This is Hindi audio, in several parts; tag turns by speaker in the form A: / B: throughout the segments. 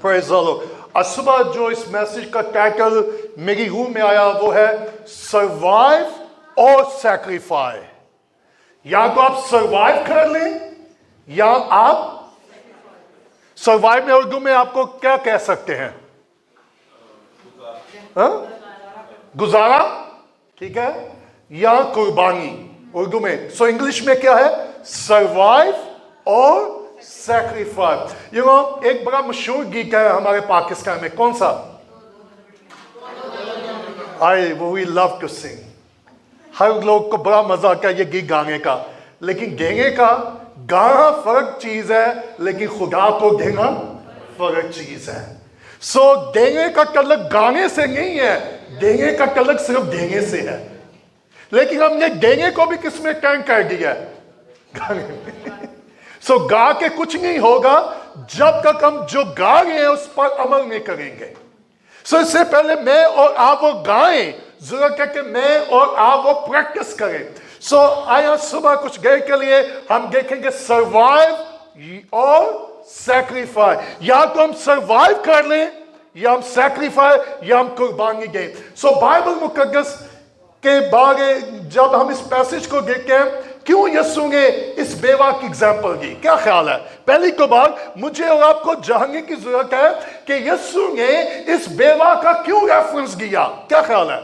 A: Praise the Lord. आज सुबह जो इस मैसेज का टाइटल मेरी रूह में आया वो है सर्वाइव और सैक्रिफाई। या तो आप सर्वाइव कर लें या आप सर्वाइव में उर्दू में आपको क्या कह सकते हैं? गुजारा, ठीक है, या कुर्बानी उर्दू में। सो इंग्लिश में क्या है? सर्वाइव और सैक्रिफाइस। एक बड़ा मशहूर गीत है हमारे पाकिस्तान में, कौन सा? We love to sing. हर लोग को बड़ा मजा आता है ये गीत गाने का, लेकिन गेने का गाना फर्क चीज है, लेकिन खुदा को देना फर्क चीज है। सो देने का तलक गाने से नहीं है, देने का तलक सिर्फ देने से है। लेकिन हमने देने को भी किसमें टर्न कर दिया है? गाने में। सो गा के कुछ नहीं होगा जब तक हम जो गा रहे हैं उस पर अमल नहीं करेंगे। सो इससे पहले मैं और आप वो गाएं, जरूरत है कि मैं और आप वो प्रैक्टिस करें। सो आया सुबह कुछ देर के लिए हम देखेंगे सर्वाइव और सैक्रिफाइस। या तो हम सर्वाइव कर लें या हम सैक्रिफाइस या हम कुर्बानी दें। सो बाइबल मुकद्दस के बारे जब हम इस पैसेज को देखते हैं, क्यों यीशु ने इस बेवा की एग्जाम्पल दी? क्या ख्याल है? पहली तो बात मुझे और आपको जानने की जरूरत है कि यीशु ने इस बेवा का क्यों रेफरेंस दिया। क्या ख्याल है?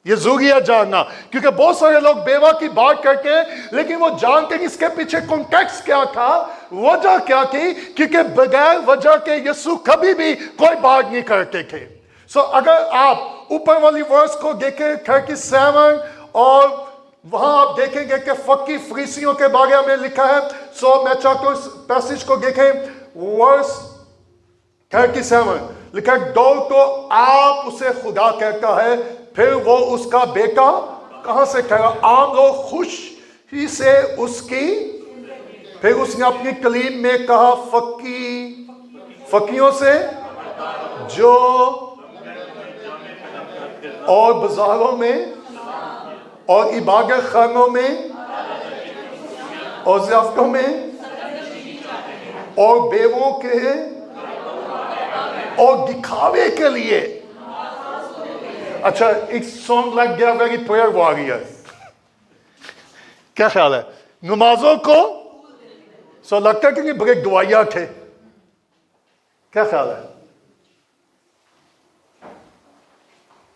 A: ये जरूरी है जानना, क्योंकि बहुत सारे लोग बेवा की बात करते हैं लेकिन वो जानते हैं इसके पीछे कॉन्टेक्स्ट क्या था, वजह क्या थी, क्योंकि बगैर वजह के यीशु कभी भी कोई बात नहीं करते थे। सो अगर आप ऊपर वाली वर्स को देखें 37 और वहां आप देखेंगे कि फकी फरीसियों के बारे में लिखा है। सो मैं चाहता हूं इस पैसेज को देखें। वर्स 37 लिखा है, दो तो आप उसे खुदा कहता है, फिर वो उसका बेटा कहां से ठहरा? आम लोग खुश ही से उसकी, फिर उसने अपनी कलीम में कहा फकियों से जो और बाजारों में और इबादत खानों में और ज़ियाफ़तों में और बेवों के और दिखावे के लिए। अच्छा, it sound like they are very prayer warrior. क्या ख्याल है? नमाजों को सो लगता है कि बड़े दुआया थे। क्या ख्याल है?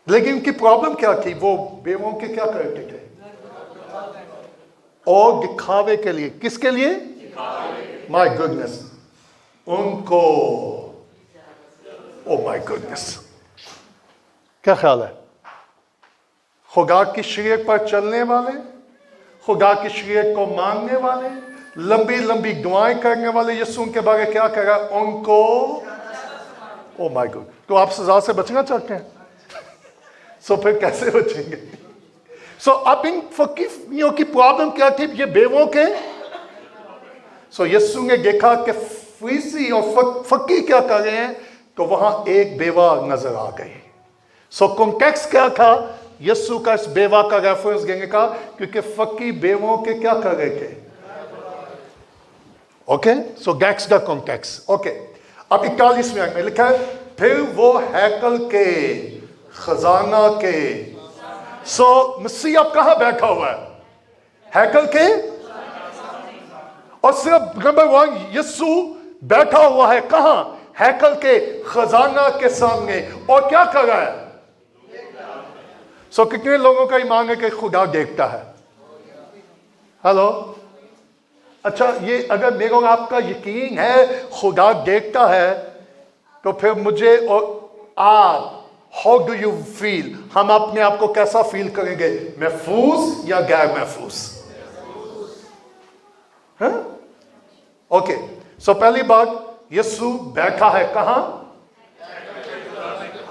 A: लेकिन उनकी प्रॉब्लम क्या थी? वो बेवों के क्या करते थे? और दिखावे के लिए। किसके लिए? माय गुडनेस, उनको। ओ माय गुडनेस, क्या ख्याल है? खुदा की शरीयत पर चलने वाले, खुदा की शरीयत को मांगने वाले, लंबी लंबी दुआएं करने वाले यीशु के बारे क्या कर रहा है? उनको। ओ माय गॉड, तो आप सजा से बचना चाहते हैं? सो फिर कैसे बचेंगे? सो अब इन फकीरों की प्रॉब्लम क्या थी? ये बेवों के। सो यीशु ने देखा कि फरीसी और फकी क्या कर रहे हैं, तो वहां एक बेवा नजर आ गई। सो कॉन्टेक्स्ट क्या था यीशु का इस बेवा का रेफरेंस देने का? क्योंकि फकी बेवों के क्या कर रहे थे? Okay, so that's the context. Okay, अब 41 में लिखा है, फिर वो हैकल के खजाना के। सो मसीह अब कहां बैठा हुआ है? हैकल के। और सिर्फ नंबर 1 यीशु बैठा हुआ है कहां? हैकल के खजाना के सामने। और क्या कर रहा है? सो कितने लोगों का ईमान है कि खुदा देखता है? हेलो, अच्छा, ये अगर मेरा और आपका यकीन है खुदा देखता है, तो फिर मुझे और आप, हाउ डू यू फील? हम अपने आप को कैसा फील करेंगे? महफूज या गैर महफूज? ओके, सो पहली बात, यीशु बैठा है कहां?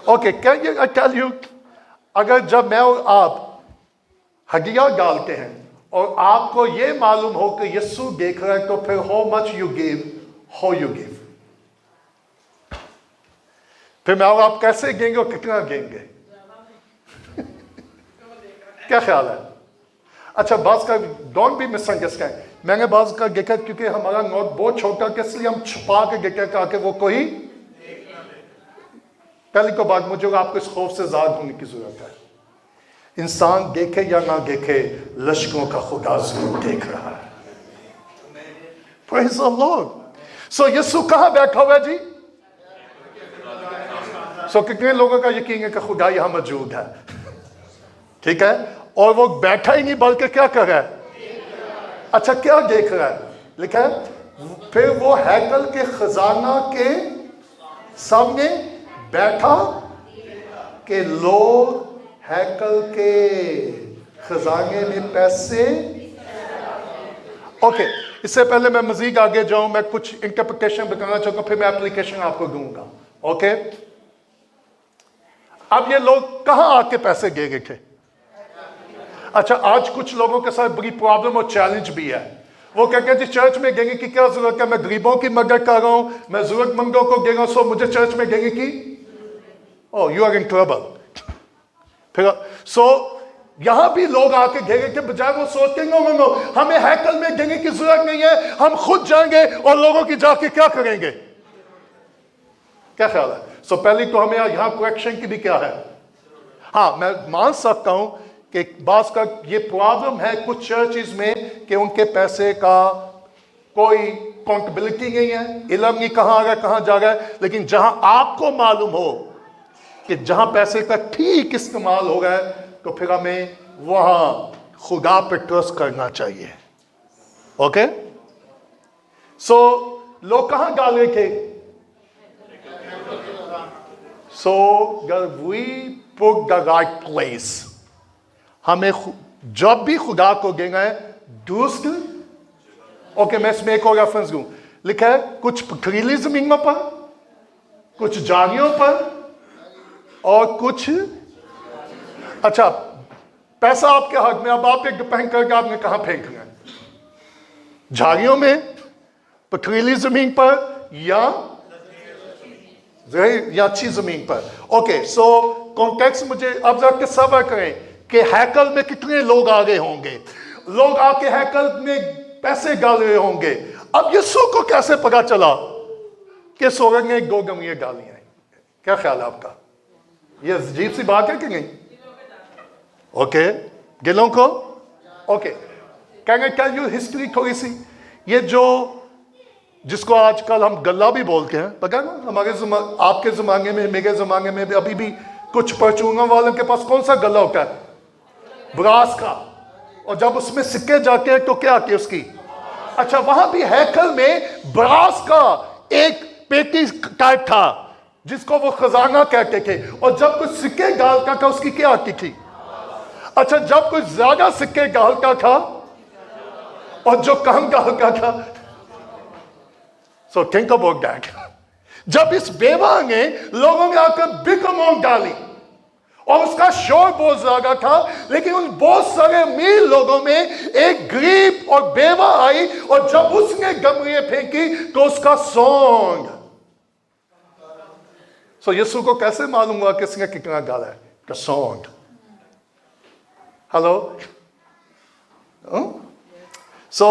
A: Okay, can I tell you, अगर जब मैं और आप हदिया डालते हैं और आपको यह मालूम हो कि यीशु देख रहा है, तो फिर how much you give, how you give. फिर मैं और आप कैसे देंगे और कितना देंगे? क्या ख्याल है? अच्छा, बात का डोंट बी मिसअंडरस्टैंड। मैंने बात का देखा क्योंकि हमारा नोट बहुत छोटा, इसलिए हम छुपा के देखा कि वो कोई पहली को बात मुझे आपको इस खौफ से आजाद होने की जरूरत है। इंसान देखे या ना देखे, लश्करों का खुदा जरूर देख रहा है। Praise the Lord. So यीशु कहां बैठा हुआ है जी? So कितने लोगों का यकीन है कि खुदा यहां मौजूद है? ठीक है, और वो बैठा ही नहीं बल्कि क्या कर रहा है? अच्छा, क्या देख रहा है? लिखा है फिर वो हैकल के खजाना के सामने बैठा कि लोग हैकल के खजाने में पैसे। ओके, इससे पहले मैं मजीद आगे जाऊं, मैं कुछ इंटरप्रिटेशन बताना चाहूंगा, फिर मैं एप्लीकेशन आपको दूंगा। ओके, अब ये लोग कहां आके पैसे दे गए थे? अच्छा, आज कुछ लोगों के साथ बड़ी प्रॉब्लम और चैलेंज भी है। वो कहते हैं जी चर्च में देंगे की क्या जरूरत है, मैं गरीबों की मदद कर रहा हूं, मैं जरूरतमंदों को दे रहा हूं, सो मुझे चर्च में देंगे की oh you are in trouble. फिर सो यहां भी लोग आके घेरे के बजाय वो सोचते नो हमें हैकल में देने की जरूरत नहीं है, हम खुद जाएंगे और लोगों की जाके क्या करेंगे। क्या ख्याल है? सो पहले तो हमें यहां करेक्शन की भी क्या है। हाँ, मैं मान सकता हूं कि बास का ये प्रॉब्लम है कुछ चर्चेस में कि उनके पैसे का कोई अकाउंटेबिलिटी नहीं है, इल्म नहीं कहां आ रहा है कहां जा रहा है। लेकिन जहां आपको मालूम हो कि जहां पैसे का ठीक इस्तेमाल हो रहा है, तो फिर हमें वहां खुदा पे ट्रस्ट करना चाहिए। ओके, सो लोग कहां डाल रहे थे? So we put the right place. हमें जब भी खुदा को देना है दूसरे। ओके, मैं इसमें एक और रेफरेंस दूं। लिखा है कुछ पथरीली जमीनों पर, कुछ झाड़ियों पर और कुछ। अच्छा, पैसा आपके हाथ में, अब आप एक डिपेंड करके आपने कहां फेंकना है, झाड़ियों में, पथरीली जमीन पर या अच्छी जमीन पर। ओके, सो कॉन्टेक्स्ट मुझे अब जरा तस्वर करें कि हैकल में कितने लोग आ गए होंगे। लोग आके हैकल में पैसे डाल रहे होंगे। अब यीशु को कैसे पता चला कि स्वर्ग ने 2 गमियां डाली हैं? क्या ख्याल है आपका? ये अजीब सी बात है कि नहीं? ओके, गिलों को ओके, कहेंगे क्या यू हिस्ट्री थोड़ी सी, ये जो जिसको आजकल हम गल्ला भी बोलते हैं, पता है ना, हमारे आपके जमाने में, मेरे जमाने में भी, अभी भी कुछ परचूना वालों के पास कौन सा गल्ला होता है? ब्रास का। और जब उसमें सिक्के जाते हैं तो क्या आती है उसकी? अच्छा, वहां भी हैकल में ब्रास का एक पेटी टाइप था जिसको वो खजाना कहते थे, और जब कुछ सिक्के डालता था उसकी क्या आती थी? अच्छा, जब कुछ ज्यादा सिक्के डालता था और जो कम डालता था, सो थिंक अबाउट दैट। जब इस बेवा ने लोगों ने आकर बिग अमाउंट डाली और उसका शोर बहुत ज्यादा था, लेकिन उन बहुत सारे अमीर लोगों में एक गरीब और बेवा आई, और जब उसने गमरियां फेंकी तो उसका सॉन्ग। सो यीशु को कैसे मालूम हुआ किसने कितना डाला है? The song. हेलो, सो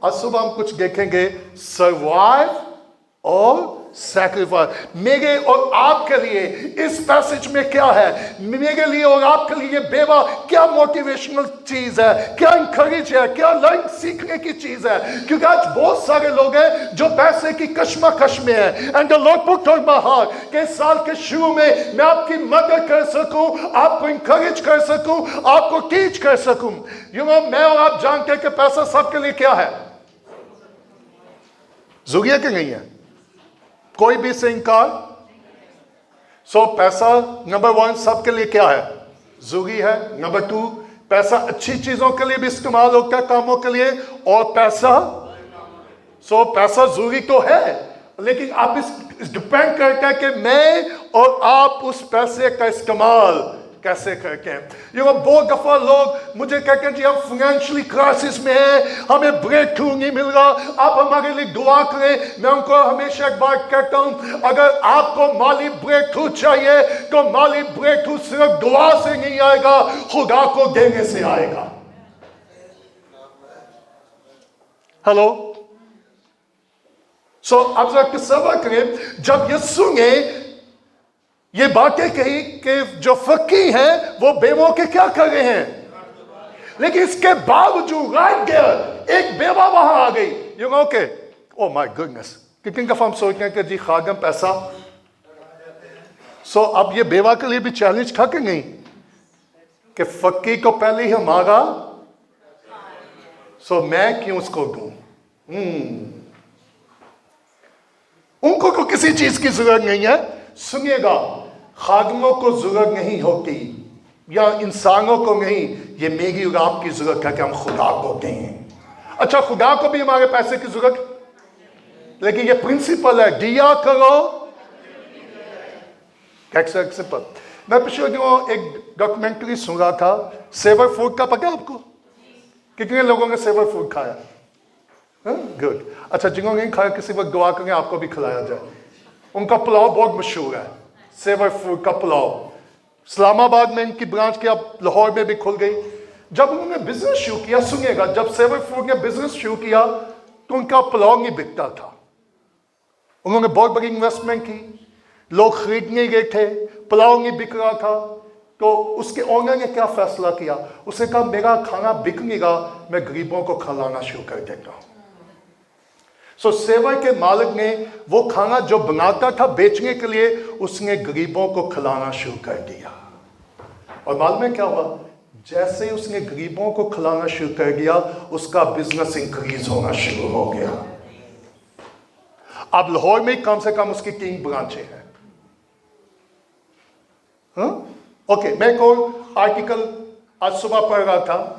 A: आज सुबह हम कुछ देखेंगे सर्वाइव और सैक्रिफाइस। मेरे और आपके लिए इस पैसेज में क्या है? मेरे लिए और आपके लिए बेवा क्या मोटिवेशनल चीज है, क्या इंकरेज है, क्या लर्न सीखने की चीज है? क्योंकि आज बहुत सारे लोग हैं जो पैसे की कश्मकश में है। And the Lord put on my heart कि साल के शुरू में मैं आपकी मदद कर सकूं, आपको इंकरेज कर सकूं, आपको टीच कर सकूं। यू नो, मैं और आप जानते हैं कि पैसा सबके लिए क्या है? जरूरी कि नहीं है? कोई भी से इनकार। सो पैसा नंबर 1 सबके लिए क्या है? जरूरी है। नंबर 2, पैसा अच्छी चीजों के लिए भी इस्तेमाल होता है, कामों के लिए। और पैसा पैसा जरूरी तो है, लेकिन आप इस डिपेंड करता है कि मैं और आप उस पैसे का इस्तेमाल कैसे करते हैं। ये वो बहुत दफा लोग मुझे कहते हैं जी हम फाइनेंशियली क्राइसिस में हैं, हमें ब्रेक थ्रू नहीं मिल रहा, आप हमारे लिए दुआ करें। मैं उनको हमेशा एक बात कहता हूं, अगर आपको माली ब्रेक थ्रू चाहिए तो माली ब्रेक थ्रू सिर्फ दुआ से नहीं आएगा, खुदा को देने से आएगा। हेलो, सो अब जरा तसव्वुर करें, जब यीशु ने ये बातें कही कि जो फकी हैं वो बेवों के क्या कर रहे हैं, लेकिन इसके बावजूद राइट देयर एक बेवा वहां आ गई। यू नो के ओ माय गुडनेस, कितनी दफा हम सोचते हैं कि जी खागम पैसा। सो अब ये बेवा के लिए भी चैलेंज था कि नहीं कि फकी को पहले ही मांगा, सो मैं क्यों उसको दूं। उनको को किसी चीज की जरूरत नहीं है। सुनिएगा, खादमों को जरूरत नहीं होती या इंसानों को नहीं, ये मेरी और आपकी जरूरत है कि हम खुदा को दें। अच्छा, खुदा को भी हमारे पैसे की जरूरत, लेकिन ये प्रिंसिपल है, दिया करो सिंपल। मैं पिछले दिनों एक डॉक्यूमेंट्री सुन रहा था, सेवर फूड का, पता है आपको? कितने लोगों ने सेवर फूड खाया? गुड। अच्छा, जिन्होंने नहीं खाया किसी वक्त दुआ करें आपको भी खिलाया जाए। उनका पुलाव बहुत मशहूर है, सेवर फूड का पुलाव। इस्लामाबाद में इनकी ब्रांच की, अब लाहौर में भी खुल गई। जब उन्होंने बिजनेस शुरू किया, सुनिएगा, जब सेवर फूड ने बिजनेस शुरू किया तो उनका पुलाव नहीं बिकता था। उन्होंने बहुत बड़ी इन्वेस्टमेंट की, लोग खरीदने गए थे, पुलाव नहीं बिक रहा था। तो उसके ओनर ने क्या फैसला किया? उसने कहा मेरा खाना बिक नहीं रहा, मैं गरीबों को खिलाना शुरू कर देता हूं। सो सेवर के मालिक ने वो खाना जो बनाता था बेचने के लिए, उसने गरीबों को खिलाना शुरू कर दिया। और मालूम है क्या हुआ? जैसे ही उसने गरीबों को खिलाना शुरू कर दिया, उसका बिजनेस इंक्रीज होना शुरू हो गया। अब लाहौर में कम से कम उसकी 3 ब्रांचें हैं। ओके, मैं एक आर्टिकल आज सुबह पढ़ रहा था।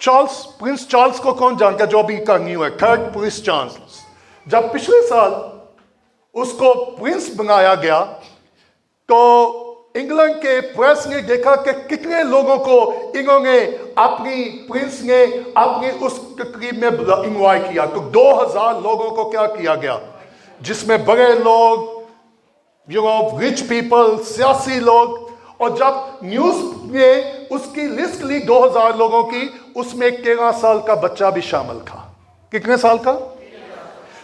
A: प्रिंस चार्ल्स को कौन जानता है, जो अभी का न्यू है, 3rd प्रिंस चार्ल्स। जब पिछले साल उसको प्रिंस बनाया गया तो इंग्लैंड के प्रेस ने देखा कि कितने लोगों को इन्होंने अपनी प्रिंस ने अपनी उस तकरीब में इनवाइट किया। तो 2000 लोगों को क्या किया गया, जिसमें बड़े लोग, रिच पीपल, सियासी लोग। और जब न्यूज ने उसकी लिस्ट ली 2000 लोगों की, उसमें एक 13 साल का बच्चा भी शामिल था। कितने साल का?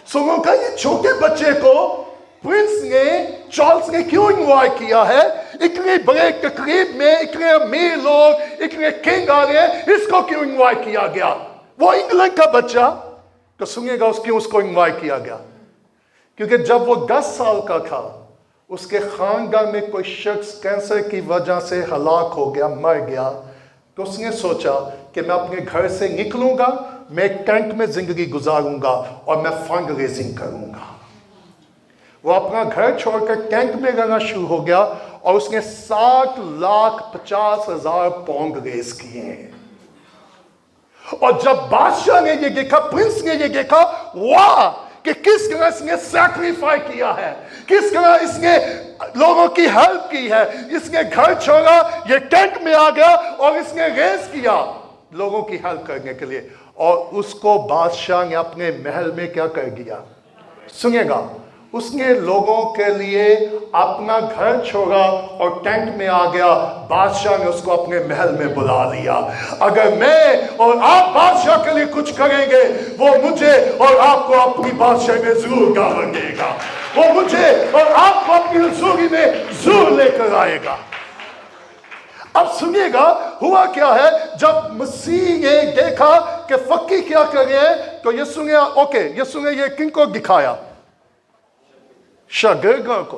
A: सुनो का, ये छोटे बच्चे को प्रिंस ने, चार्ल्स ने क्यों इनवाइट किया है? इतने बड़े तकरीब में इतने अमीर लोग, इतने किंग आ रहे हैं, इसको क्यों इनवाइट किया गया? वो इंग्लैंड का बच्चा। तो सुनिएगा उसको इनवाइट किया गया, क्योंकि जब वो 10 साल का था, उसके खानदान में कोई शख्स कैंसर की वजह से हलाक हो गया, मर गया। तो उसने सोचा कि मैं अपने घर से निकलूंगा, मैं एक टेंट में जिंदगी गुजारूंगा और मैं फंड रेजिंग करूंगा। वो अपना घर छोड़कर टेंट में रहना शुरू हो गया और उसने 7,50,000 पाउंड रेज किए। और जब बादशाह ने ये देखा, प्रिंस ने ये देखा, वाह कि किस तरह इसने सैक्रिफाई किया है, किस तरह इसने लोगों की हेल्प की है। इसने घर छोड़ा, ये टेंट में आ गया और इसने रेस किया लोगों की हेल्प करने के लिए। और उसको बादशाह ने अपने महल में क्या कर दिया? सुनिएगा, उसने लोगों के लिए अपना घर छोड़ा और टेंट में आ गया। बादशाह ने उसको अपने महल में बुला लिया। अगर मैं और आप बादशाह के लिए कुछ करेंगे, वो मुझे और आपको अपनी बादशाह में जरूर गाड़ देगा। वो मुझे और आपको अपनी हजूरी में जरूर लेकर आएगा। अब सुनिएगा, हुआ क्या है? जब मसीह ने देखा कि फकी क्या कर रहे हैं, तो ये सुनिए, ओके, ये सुनिए, ये किनको दिखाया? शागिर्दों को।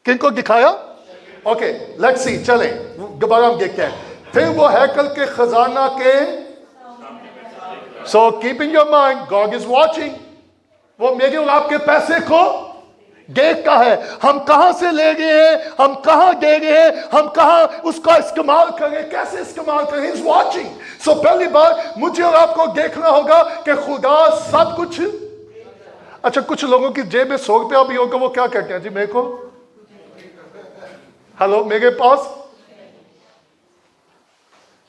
A: किनको दिखाया? ओके, लेट्स सी, चले दोबारा हम देखते हैं। फिर वो हैकल के खजाना के, so keep in your mind, God is watching. वो मेरे और आपके पैसे को देखता है, हम कहां से ले रहे हैं, हम कहां दे रहे हैं, हम कहां उसका इस्तेमाल करें, कैसे इस्तेमाल करें। Is watching. सो पहली बार मुझे और आपको देखना होगा कि खुदा सब कुछ। अच्छा, कुछ लोगों की जेब में 100 रुपया भी होगा, वो क्या कहते हैं? जी मेरे को, हेलो, मेरे पास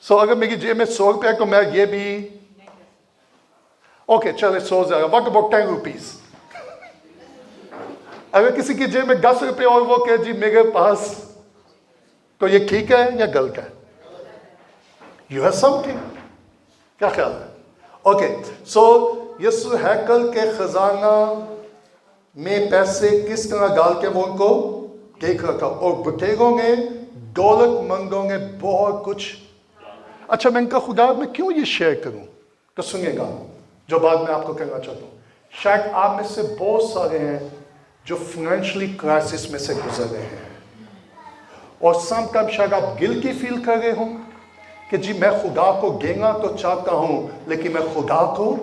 A: अगर मेरी जेब में 100 रुपया तो मैं ये भी, ओके चले 100 जाएगा। What about 10 rupees? अगर किसी की जेब में 10 रुपये और वो कहे जी मेरे पास, तो ये ठीक है या गलत है? यू हैव समथिंग, क्या ख्याल है? ओके, सो यीशु हैकल के खजाना में पैसे किस तरह डाल के वो उनको देख रखा, और बटेरोगे, दौलतमंदों ने बहुत कुछ। अच्छा, मैं इनका खुदा मैं क्यों ये शेयर करूं, तो सुनिएगा जो बात मैं आपको कहना चाहता हूं। शायद आप में से बहुत सारे हैं जो फाइनेंशियली क्राइसिस में से गुजर रहे हैं, और समटाइम शायद आप गिल्टी फील कर रहे हो कि जी मैं खुदा को देना तो चाहता हूं, लेकिन मैं खुदा को,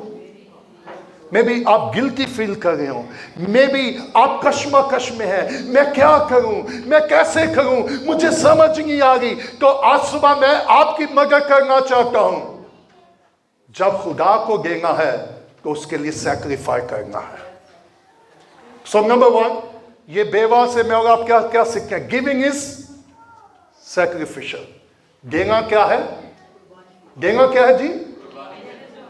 A: मे बी आप गिल्टी फील कर रहे हो, मे बी आप कश्मकश में है, मैं क्या करूं, मैं कैसे करूं, मुझे समझ नहीं आ रही। तो आज सुबह मैं आपकी मदद करना चाहता हूं। जब खुदा को देना है तो उसके लिए सैक्रिफाइस करना है। सो नंबर 1, ये बेवा से मैं और आप क्या क्या सीखते हैं? Giving is sacrificial. देना क्या है? देना क्या है जी?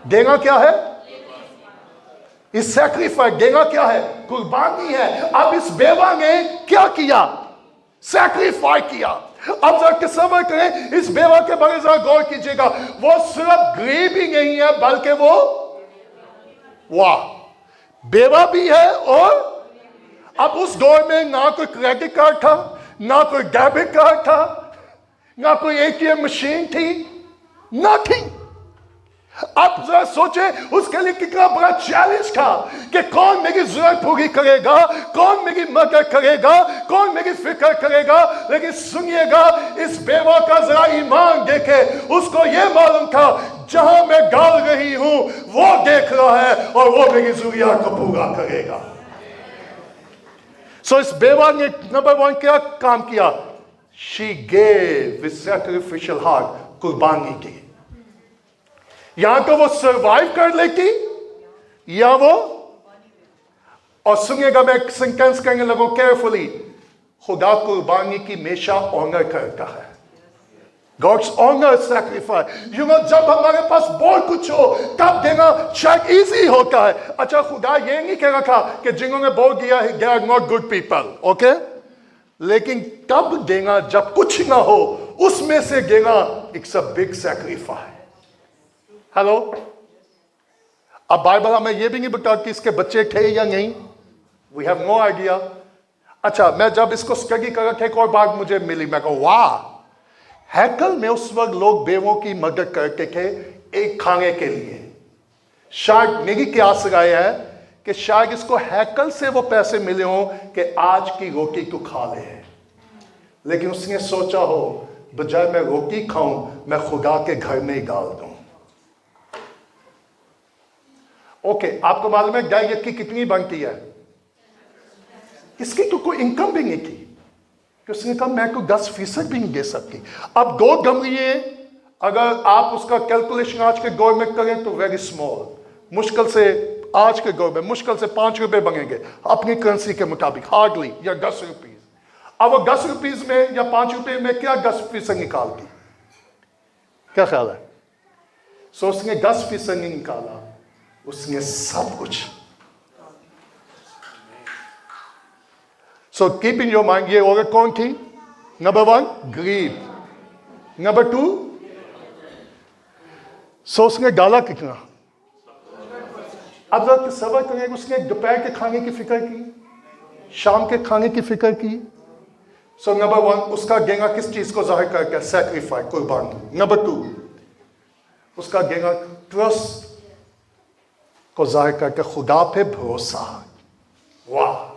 A: देना क्या है? इस सैक्रिफाइस, देना क्या है? कुर्बानी है। अब इस बेवा ने क्या किया? सैक्रिफाइस किया। अब जरा तसव्वुर करें, इस बेवा के बारे में जरा गौर कीजिएगा। वो सिर्फ गरीब ही नहीं है, बल्कि वो, वाह, बेवा भी है। और अब उस दौर में ना कोई क्रेडिट कार्ड था, ना कोई डेबिट कार्ड था, ना कोई एटीएम मशीन थी, ना थी। अब जरा सोचे उसके लिए कितना बड़ा चैलेंज था कि कौन मेरी जरूरत पूरी करेगा, कौन मेरी मदद करेगा, कौन मेरी फिक्र करेगा। लेकिन सुनिएगा, इस बेवा का जरा ईमान देखे, उसको यह मालूम था जहां मैं डाल रही हूं वो देख रहा है और वो मेरी जरूरत को पूरा करेगा। सो इस बेवा ने नंबर 1 क्या काम किया? She gave with sacrificial heart, कुर्बानी की। यहां तो वो सर्वाइव कर लेती, या वो, और सुनिएगा मैं एक सेंटेंस कहने लगूं केयरफुली, खुदा कुर्बानी की हमेशा ऑनर करता है। God's honor sacrifice. You know, जब हमारे पास बहुत कुछ हो तब देना शायद इजी होता है। अच्छा, खुदा ये नहीं कह रहा था कि जिन्होंने बहुत दिया है they are not good people, okay? लेकिन तब देना जब कुछ ना हो, उसमें से देना it's a big sacrifice. Hello, अब बाइबल हमें यह भी नहीं बता कि इसके बच्चे थे या नहीं, वी हैव नो आइडिया। अच्छा, मैं जब इसको स्टडी कर रहा था, एक और बात मुझे मिली, मैं कहा वाह, हैकल में उस वक्त लोग बेवों की मदद करते थे एक खाने के लिए। शायद मेरी क्यास राय है कि शायद इसको हैकल से वो पैसे मिले हों कि आज की रोटी तो खा ले, लेकिन उसने सोचा हो बजाय मैं रोटी खाऊं मैं खुदा के घर में ही डाल दूं। ओके, आपको मालूम है डाइट की कितनी बनती है? इसकी तो कोई इनकम भी नहीं थी कि उसने कहा मैं को 10% भी नहीं दे सकती। अब 2 गमरिए अगर आप उसका कैलकुलेशन आज के दौर में करें तो वेरी स्मॉल, मुश्किल से आज के दौर में मुश्किल से 5 रुपए बनेंगे अपनी करेंसी के मुताबिक, हार्डली, या 10 रुपीज। अब वो 10 रुपीज में या 5 रुपए में क्या 10% निकालती? क्या ख्याल है? सो उसने 10% नहीं निकाला, उसने सब कुछ। So keep in your mind, ये औरत कौन थी? नंबर 1 गरीब, नंबर 2 सो उसने डाला कितना? अब जरा तसव्वुर करें, उसने दोपहर के खाने की फिक्र की, शाम के खाने की फिक्र की। सो नंबर 1 उसका गेंगा किस चीज को जाहिर करके? सैक्रिफाइस, कुर्बानी। नंबर 2 उसका गेंगा ट्रस्ट को जाहिर करके खुदा पे भरोसा। वाह,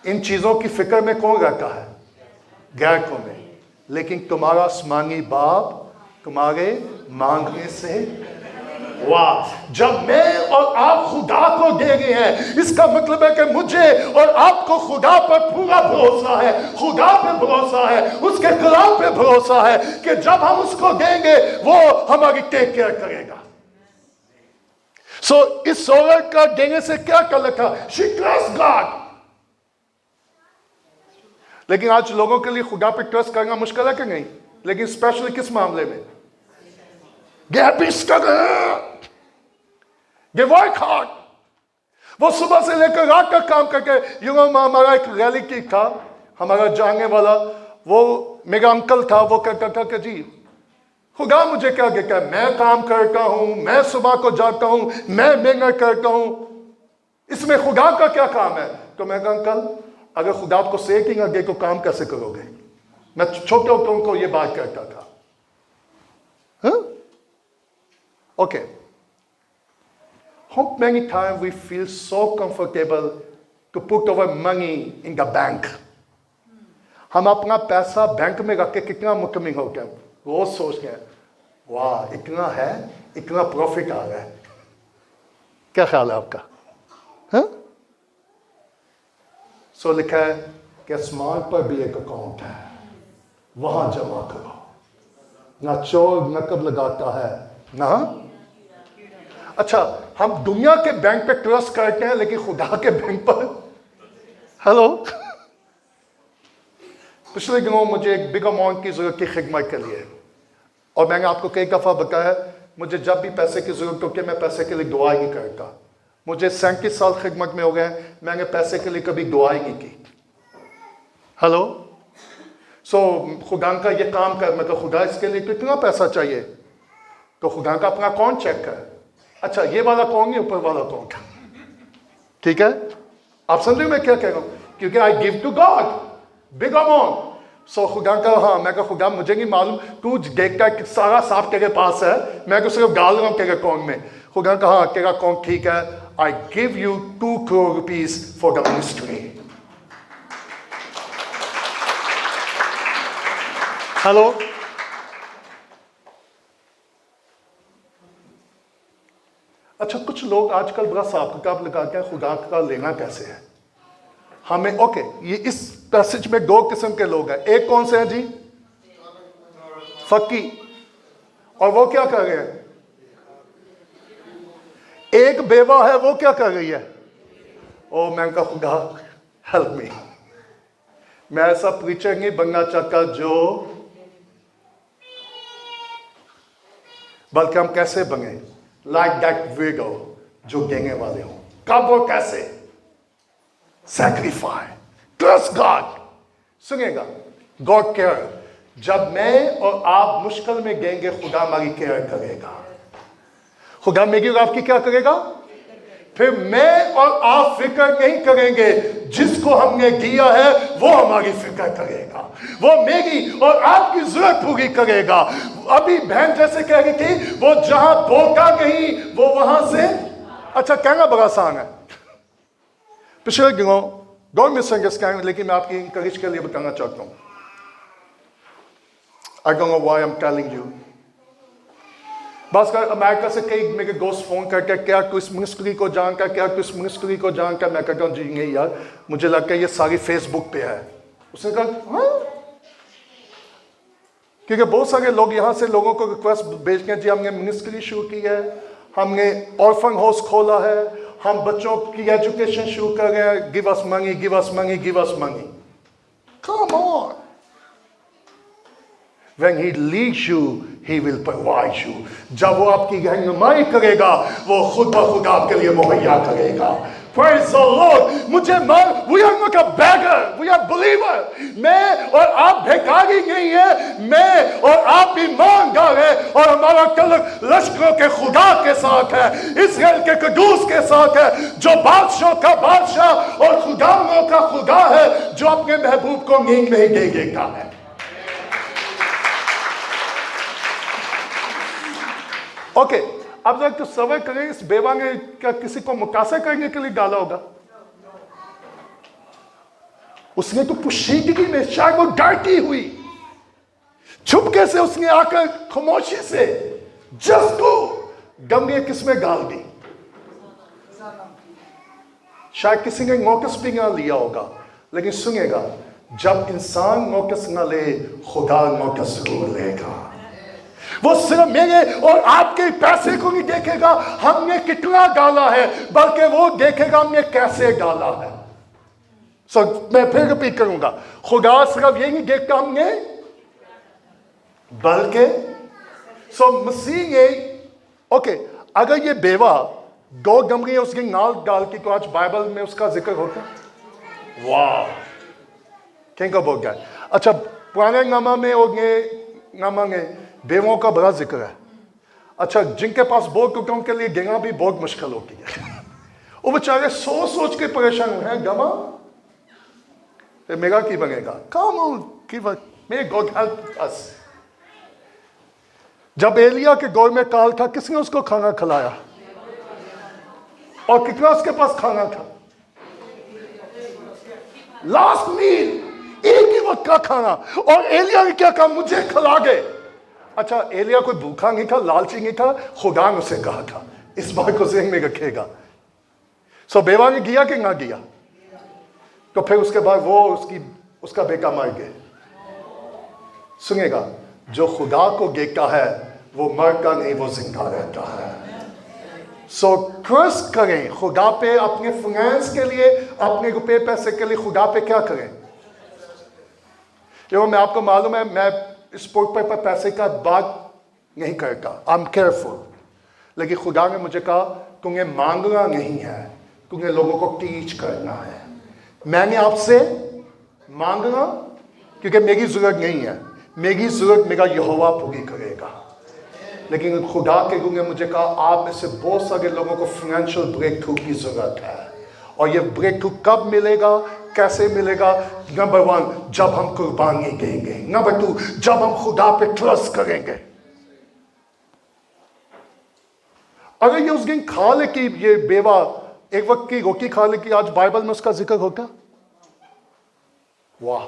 A: इन चीजों की फिक्र में कौन रहता है? गैरकों में। लेकिन तुम्हारा आसमानी बाप तुम्हारे मांगने से, वाह, जब मैं और आप खुदा को दे रहे हैं, इसका मतलब है कि मुझे और आपको खुदा पर पूरा भरोसा है, खुदा पे भरोसा है, उसके कलाम पे भरोसा है कि जब हम उसको देंगे वो हमारी टेक केयर करेगा। सो इस औरत का देने से क्या कर रखा? She trust God. लेकिन आज लोगों के लिए खुदा पे ट्रस्ट करना मुश्किल है कि नहीं? लेकिन स्पेशली किस मामले में? वो सुबह से लेकर रात तक काम करके, हमारा एक रियलिटी था, हमारा जानने वाला, वो मेरा अंकल था, वो कहता था कि जी खुदा मुझे क्या कहता है, मैं काम करता हूं, मैं सुबह को जाता हूं, मैं मेहनत करता हूं, इसमें खुदा का क्या काम है? तो मैं कहा अंकल अगर खुदा आपको से कि आगे को काम कैसे करोगे? मैं छोटे को ये बात करता था. Okay. How many times we feel so comfortable to put our money in the bank? हम अपना पैसा बैंक में रख के कितना मुतमिन हो गया, रोज सोचते हैं वाह इतना है, इतना प्रॉफिट आ रहा है. क्या ख्याल है आपका? सो लिखा है कि आसमान पर भी एक अकाउंट है, वहां जमा करो. ना चोर नकब लगाता है ना. अच्छा, हम दुनिया के बैंक पे ट्रस्ट करते हैं लेकिन खुदा के बैंक पर. हेलो, पिछले दिनों मुझे एक बिग अमाउंट की जरूरत थी खिदमत के लिए, और मैंने आपको कई दफा बताया मुझे जब भी पैसे की जरूरत होती है मैं पैसे के लिए दुआ ही नहीं करता. मुझे 37 साल खिदमत में हो गए, मैंने पैसे के लिए कभी दुआ ही नहीं की. हेलो, सो खुदा का ये काम कर, मैं खुदा इसके लिए कितना पैसा चाहिए, तो खुदा का अपना अकाउंट चेक कर. अच्छा, ये वाला अकाउंट नहीं, ऊपर वाला अकाउंट. ठीक है, आप समझे मैं क्या कह रहा हूं? क्योंकि I give to God big amount. So खुदा का हाँ, मैं कहा खुदा मुझे नहीं मालूम, तू देखता है सारा साफ तेरे पास है, मैं तो सिर्फ डाल रहा हूं तेरे अकाउंट में. खुदा का हाँ तेरा अकाउंट ठीक है, I give you 2 crore rupees for the ministry. Hello, अच्छा कुछ लोग आजकल बड़ा साफ किताब लगाते हैं खुदा का लेना कैसे है हमें. ओके, ये इस पैसेज में 2 किस्म के लोग हैं. एक कौन से हैं जी? फकी. और वो क्या कर रहे हैं? एक बेवा है, वो क्या कर रही है? ओ मैं कहा खुदा हेल्प मी. मैं ऐसा प्रीचर नहीं बनना चाहता जो, बल्कि हम कैसे बने लाइक दैट विडो जो देने वाले हो. कब और कैसे? Sacrifice, trust God. सुनिएगा, गॉड केयर. जब मैं और आप मुश्किल में गएंगे खुदा हमारी केयर करेगा. खुदा मेरी और आपकी क्या करेगा? फिर मैं और आप फिक्र नहीं करेंगे, जिसको हमने दिया है वो हमारी फिक्र करेगा, वो मेरी और आपकी जरूरत पूरी करेगा. अभी बहन जैसे कह रही थी, वो जहां बोता नहीं वो वहां से. अच्छा, कहना बड़ा आसान है. पिछले दिनों डोंट मिसअंडरस्टैंड, लेकिन मैं आपकी इंकरेज के लिए बताना चाहता हूं. I don't know why I am telling you. बस कर अमेरिका से कई मेरे दोस्त फोन करके क्या तू इस मिनिस्ट्री को जानता, क्या तू इस मिनिस्ट्री को जानता. मैं कहता हूँ जी नहीं यार, मुझे लगता है ये सारी फेसबुक पे है. उसने कहा हाँ, क्योंकि बहुत सारे लोग यहाँ से लोगों को रिक्वेस्ट भेजते हैं जी हमने मिनिस्ट्री शुरू की है, हमने ऑर्फन हाउस खोला है, हम बच्चों की एजुकेशन शुरू कर रहे हैं, give us money, give us money, give us money. Come on. When he leads you, he will provide you. जब वो आपकी रहनुमाई करेगा, वो खुद ब खुद आपके लिए मुहैया करेगा. Praise the Lord. मुझे मान, we are not a beggar, we are believer. मैं और आप भिखारी नहीं है, मैं और आप ईमानदार है, और हमारा तल्लुक लश्करों के खुदा के साथ है, इस्राएल के कदूस के साथ है, जो बादशाह का बादशाह और खुदाओं का खुदा है, जो अपने महबूब को नींद नहीं दे देता है. ओके, अब जब तो सवाल करें, इस बेवा ने क्या किसी को मुकासा करने के लिए डाला होगा? उसने तो पुशीदगी में, शायद वो डरती हुई छुपके से उसने आकर खामोशी से जस्ट को गंगे किसमें गाल दी. शायद किसी ने नोटिस भी ना लिया होगा. लेकिन सुनिएगा, जब इंसान नोटिस ना ले, खुदा नोटिस जरूर लेगा. वो सिर्फ मेरे और आपके पैसे को नहीं देखेगा हमने कितना डाला है, बल्कि वो देखेगा हमने कैसे डाला है. मैं फिर रिपीट करूंगा, खुदा सिर्फ ये नहीं देखता हमने, बल्कि मसीह ने. ओके, अगर ये बेवा 2 गमरी उसके नाल डाल की, तो आज बाइबल में उसका जिक्र होता. वाह, क्या बोल गया. अच्छा, पुराने नामा में और नामा में बेवों का बड़ा जिक्र है. अच्छा, जिनके पास बहुत होते हैं उनके लिए देना भी बहुत मुश्किल होती है. वो बेचारे सोच सोच के परेशान हैं. गमा फिर मेरा की बनेगा? Come on, give may God help अस। जब एलिया के दौर में काल था, किसने उसको खाना खिलाया? और कितना उसके पास खाना था? लास्ट मील, एक ही वक्त का खाना। और एलिया ने क्या कहा? मुझे खिला गए। अच्छा, एलिया कोई भूखा नहीं था, लालची नहीं था, खुदा ने उसे कहा था। इस बात को ज़हन में रखेगा। सो बेवा ने किया कि ना किया? तो फिर उसके बाद वो उसका बेटा मर गया। सुनिएगा, जो खुदा को देखता है वो मरता नहीं, वो जिंदा रहता है। सो ट्रस्ट करें खुदा पे, अपने फाइनेंस के लिए, अपने रुपए पैसे के लिए खुदा पे क्या करें। क्यों, मैं आपको मालूम है, मैं स्पोर्ट पर पैसे का बात नहीं करता, आई एम केयरफुल। लेकिन खुदा ने मुझे कहा तुम्हें मांगना नहीं है, तुम्हें लोगों को टीच करना है। मैंने आपसे मांगना क्योंकि मेरी जरूरत नहीं है, मेरी जरूरत मेरा यहोवा पूरी करेगा। लेकिन खुदा के गुरु ने मुझे कहा आप में से बहुत सारे लोगों को फाइनेंशियल ब्रेक थ्रू की जरूरत है। और ये ब्रेक थ्रू कब मिलेगा, कैसे मिलेगा? नंबर 1, जब हम कुर्बानी देंगे। नंबर 2, जब हम खुदा पे ट्रस्ट करेंगे। अगर ये उस दिन खा ले कि ये बेवा एक वक्त की रोटी खा ले कि आज बाइबल में उसका जिक्र होता, वाह,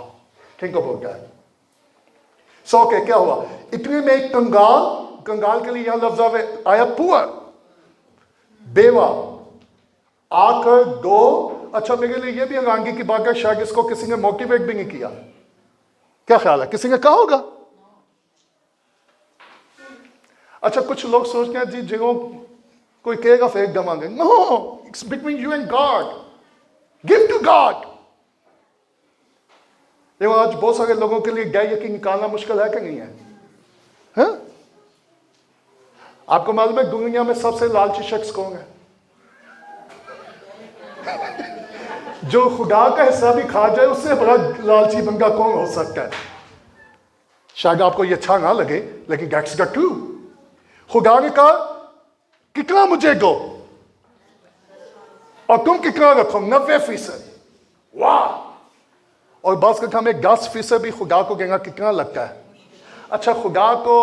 A: थिंक अबाउट दैट। सो के क्या हुआ? इतने में एक कंगाल के लिए यहां लफ्ज आया पुअर, बेवा आकर दो। अच्छा, मेरे लिए यह भी हैरानगी की बात है, शायद इसको किसी ने मोटिवेट भी नहीं किया। क्या ख्याल है, किसी ने कहा होगा? अच्छा, कुछ लोग सोचते हैं जी जिन्हों कोई कहेगा फिर एकदम आगे। No, it's between you and God, give to God. देखो, आज बहुत सारे लोगों के लिए गैर यकीन निकालना मुश्किल है कि नहीं है? हाँ? आपको मालूम है दुनिया में सबसे लालची शख्स कौन है? जो खुदा का हिस्सा भी खा जाए, उससे बड़ा लालची बंदा कौन हो सकता है? शायद आपको ये अच्छा ना लगे, लेकिन दैट्स द ट्रू। खुदा ने कहा कितना मुझे दो और तुम कितना रखो? 90%। वाह! और बस का हमें 10% भी खुदा को देना कितना लगता है? अच्छा, खुदा को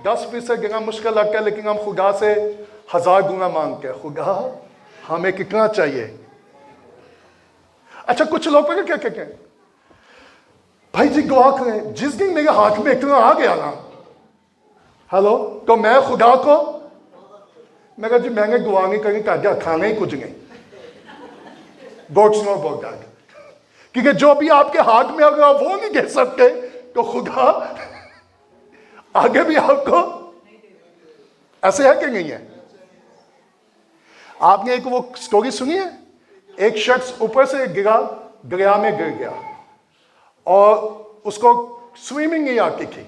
A: 10% देना मुश्किल लगता है, लेकिन हम खुदा से 1000 गुना मांगते हैं। खुदा हमें कितना चाहिए? अच्छा, कुछ लोग क्या कहते हैं, भाई जी दुआ करें, जिस दिन मेरे हाथ में इतना आ गया ना, हेलो, तो मैं खुदा को, मैं कहा जी मैंने दुआ नहीं करी, क्या खाना ही कुछ नहीं। Gods know about that. क्योंकि जो भी आपके हाथ में अगर आप वो नहीं दे सकते, तो खुदा आगे भी आपको, ऐसे है कि नहीं है? आपने एक वो स्टोरी सुनी है, एक शख्स ऊपर से गिरा, दरिया में गिर गया और उसको स्विमिंग नहीं आती थी।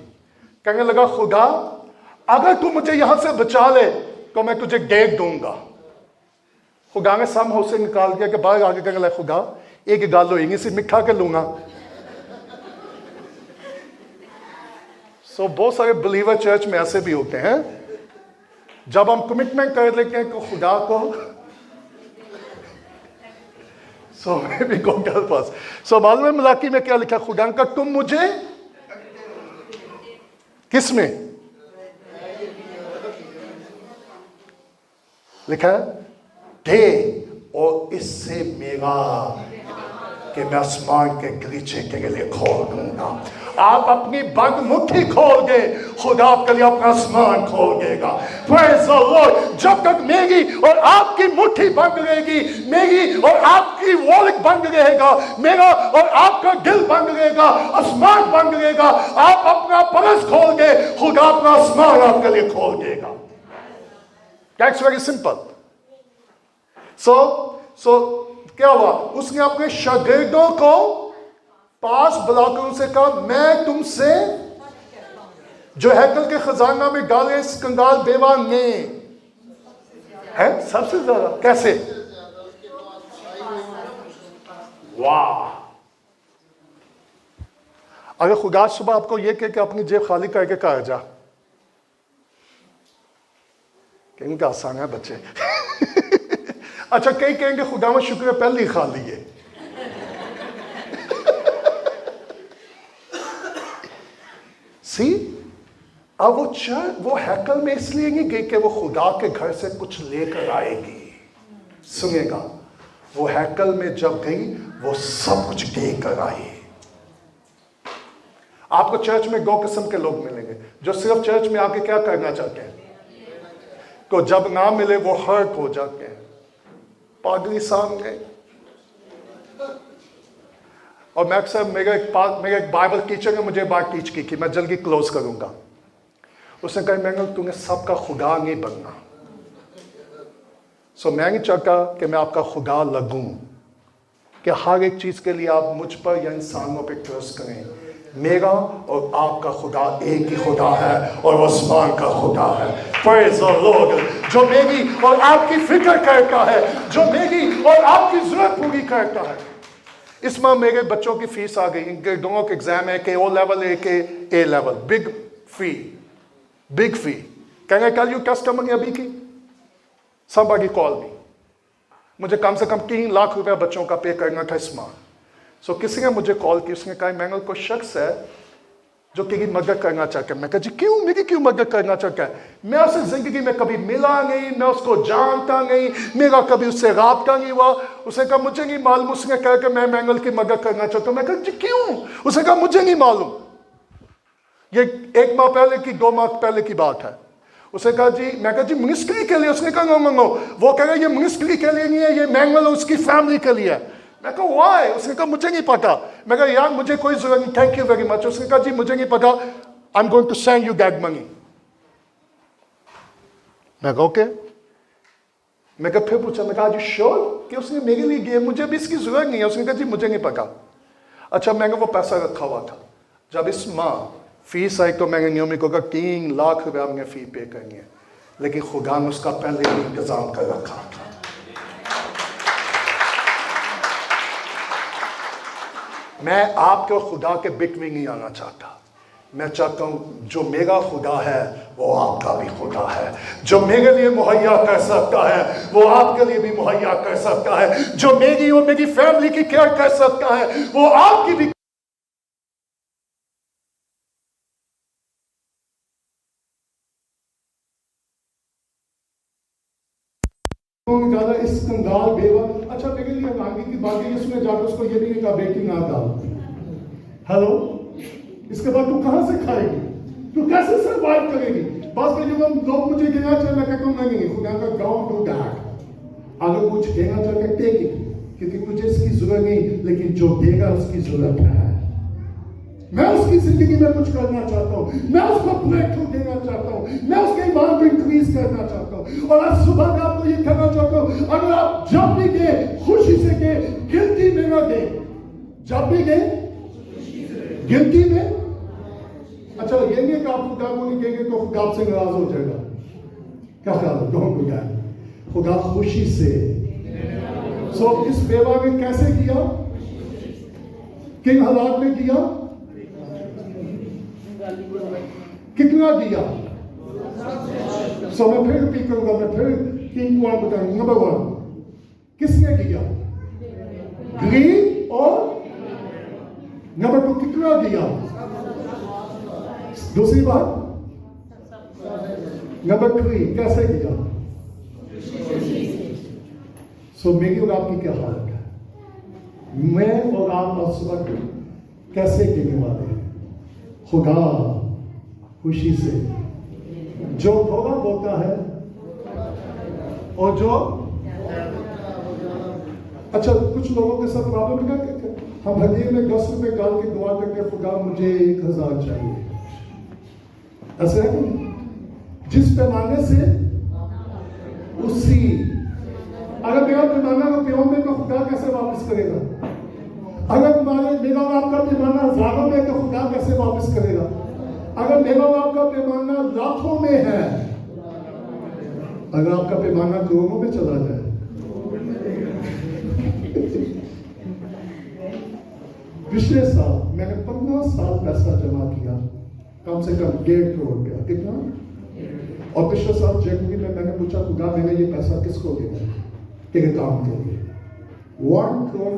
A: कहने लगा खुदा अगर तू मुझे यहां से बचा ले तो मैं तुझे डेग दूंगा। खुदा ने सम से निकाल दिया कि बाहर आगे कहने लगा खुदा एक गाल होगी सिर्फ मिठा के लूंगा। सो बहुत सारे बिलीवर चर्च में ऐसे भी होते हैं, जब हम कमिटमेंट कर लेते हैं तो खुदा को, so may be God help us. So मालूम है मलाकी में क्या लिखा? खुदा का तुम मुझे किस में लिखा है? दे और इससे मेरा कि मैं आसमान के गलीचे के लिए खोल दूंगा। आप अपनी बंद मुट्ठी खोल दे, खुदा आपके लिए अपना आसमान खोल देगा। Praise the Lord. जब तक मेरी और आपकी मुट्ठी बंद रहेगी, मेरी और आपकी वॉलेट बंद रहेगा, मेरा और आपका दिल बंद रहेगा, आसमान बंद रहेगा। आप अपना पर्स खोल दे, खुदा अपना आसमान आपके लिए खोल देगा। That's very simple. सो क्या हुआ? उसने अपने शागिर्दों को पास बुलाकर उनसे कहा मैं तुमसे जो हैकल के खजाना में डाले इस कंगाल बेवा ने है सबसे ज्यादा। कैसे? वाह! अगर खुदा सुबह आपको यह कहे कि अपनी जेब खाली करके कहा जा, कहेंगे का आसान है बच्चे। अच्छा, कई कहेंगे खुदा में शुक्र है पहले ही खा लिए। सी, अब वो हैकल में इसलिए नहीं गई कि वो खुदा के घर से कुछ लेकर आएगी। सुनेगा, वो हैकल में जब गई वो सब कुछ देकर आई। आपको चर्च में दो किस्म के लोग मिलेंगे, जो सिर्फ चर्च में आके क्या करना चाहते हैं, को जब ना मिले वो हर्ट हो जाते हैं, पागली सामने। और मैं अक्सर मेरे एक बाइबल टीचर ने मुझे बात टीच की कि मैं जल्दी क्लोज करूंगा। उसने कहा, मैंने तुम्हें सबका खुदा नहीं बनना। सो मैं नहीं चाहता कि मैं आपका खुदा लगूं, कि हर एक चीज के लिए आप मुझ पर या इंसानों पर ट्रस्ट करें। मेरा और आपका खुदा एक ही खुदा है, और वो आसमान का खुदा है। Praise the Lord. जो मेरी और आपकी फिक्र करता है, जो मेरी और आपकी जरूरत पूरी करता है। इस माह मेरे बच्चों की फीस आ गई, इनके दोनों के एग्जाम है, के ओ लेवल है के A level. Big fee. Can I tell you customer अभी की? somebody call me। मुझे कम से कम 3 लाख रुपया बच्चों का पे करना था इस माह। सो किसी ने मुझे कॉल की, उसने कहा, मैंने कोई शख्स है जो तेरी मदद करना चाहता है। मैं कहा, जी क्यों, मेरी क्यों मदद करना चाहता है? मैं उससे जिंदगी में कभी मिला नहीं, मैं उसको जानता नहीं, मेरा कभी उससे राब्ता नहीं हुआ। उसने कहा, मुझे नहीं मालूम। उसने कहा कि मैं मैंगल की मदद करना चाहता हूँ। मैं कहा, जी क्यों? उसने कहा, मुझे नहीं मालूम। ये 1 माह पहले की 2 माह पहले की बात है। उसने कहा, जी, मैं कहा, जी मिनिस्ट्री के लिए। उसने कहा, नो। वो कह रहा है, ये मिनिस्ट्री के लिए नहीं है, ये मैंगल उसकी फैमिली के लिए है। मैं कहा, वाई? उसने कहा, मुझे नहीं पता। मैं कहा, यार मुझे कोई जरूरत नहीं, थैंक यू वेरी मच। उसने कहा, जी मुझे नहीं पता, I am going to send you that money. मैं कहा, ओके। मैं कहा, फिर पूछा, मैं कहा, जी श्योर कि उसने मेरे लिए दिए? मुझे भी इसकी जरूरत नहीं है। उसने कहा, जी मुझे नहीं पता। अच्छा, मैंने वो पैसा रखा हुआ था। जब इस माह फीस आई तो मैंने नियमित को कहा, 3 लाख रुपया हमने फी पे करनी है, लेकिन खुदा ने उसका पहले ही इंतजाम कर रखा था। मैं आपके खुदा के बिट में नहीं आना चाहता। मैं चाहता हूं जो मेरा खुदा है वो आपका भी खुदा है। जो मेरे लिए मुहैया कर सकता है वो आपके लिए भी मुहैया कर सकता है। जो मेरी और मेरी फैमिली की केयर कर सकता है वो आपकी भी। ज्यादा इस कंगाल बेवा। अच्छा, मेरे लिए आगे की बात है, इसमें जाकर उसको ये भी नहीं कहा, बेटी ना डाल। हेलो, इसके बाद तू कहां से खाएगी, तू कैसे सर्वाइव करेगी? बस में जब हम लोग मुझे कहना चाहिए, मैं कहता हूं नहीं, खुदा का डोंट डू दैट। अगर कुछ देना चाहते टेक इट, क्योंकि तुझे इसकी जरूरत नहीं, लेकिन जो देगा उसकी जरूरत है। मैं उसकी जिंदगी में कुछ करना चाहता हूँ, मैं उसको ब्रेक थ्रू देना चाहता हूँ, मैं उसके ईमान को इंक्रीज करना चाहता हूँ। और आज सुबह मैं आपको ये कहना चाहता हूँ, अगर आप जब भी गए खुशी से गए, गिनती में ना गए। जब भी गए गिनती में। अच्छा, ये नहीं कि आप खुदा को नहीं कहेंगे तो खुदा आपसे नाराज हो जाएगा। क्या ख्याल है? Don't do that. खुदा खुशी से। सो इस बेवा में कैसे किया, किन हालात में किया, कितना दिया? सो मैं फिर रिपीट करूंगा, मैं फिर 3 पॉइंट बताऊंगा। नंबर 1, किसने दिया? ग्रीन। और नंबर 2, कितना दिया? दूसरी बात, नंबर 3, कैसे दिया? सो मेरी और आपकी क्या हालत है? मैं और आप आज सुबह कैसे देने वाले हैं? खुदा खुशी से। जो थोड़ा बोलता है और जो, अच्छा, कुछ लोगों के साथ प्रॉब्लम क्या कहते हैं, हम हदीये में 10 रुपए डाल के दुआ करके, खुदा मुझे 1000 चाहिए। ऐसा है कि जिस पैमाने से उसी, अगर मेरा पैमाना रुपयों में तो खुदा कैसे वापस करेगा? अगर मेरा आपका पैमाना हजारों में तो खुदा कैसे वापस करेगा? अगर मेरा आपका पैमाना लाखों में है, अगर आपका पैमाना करोड़ों में चला जाए, पिछले साल मैंने 15 साल पैसा जमा किया, कम से कम 1.5 करोड़ रुपया। कितना? और पिछले साल जनवरी में मैंने पूछा, खुदा मैंने ये पैसा किसको देना है? तेरे काम के लिए। 1.50 करोड़।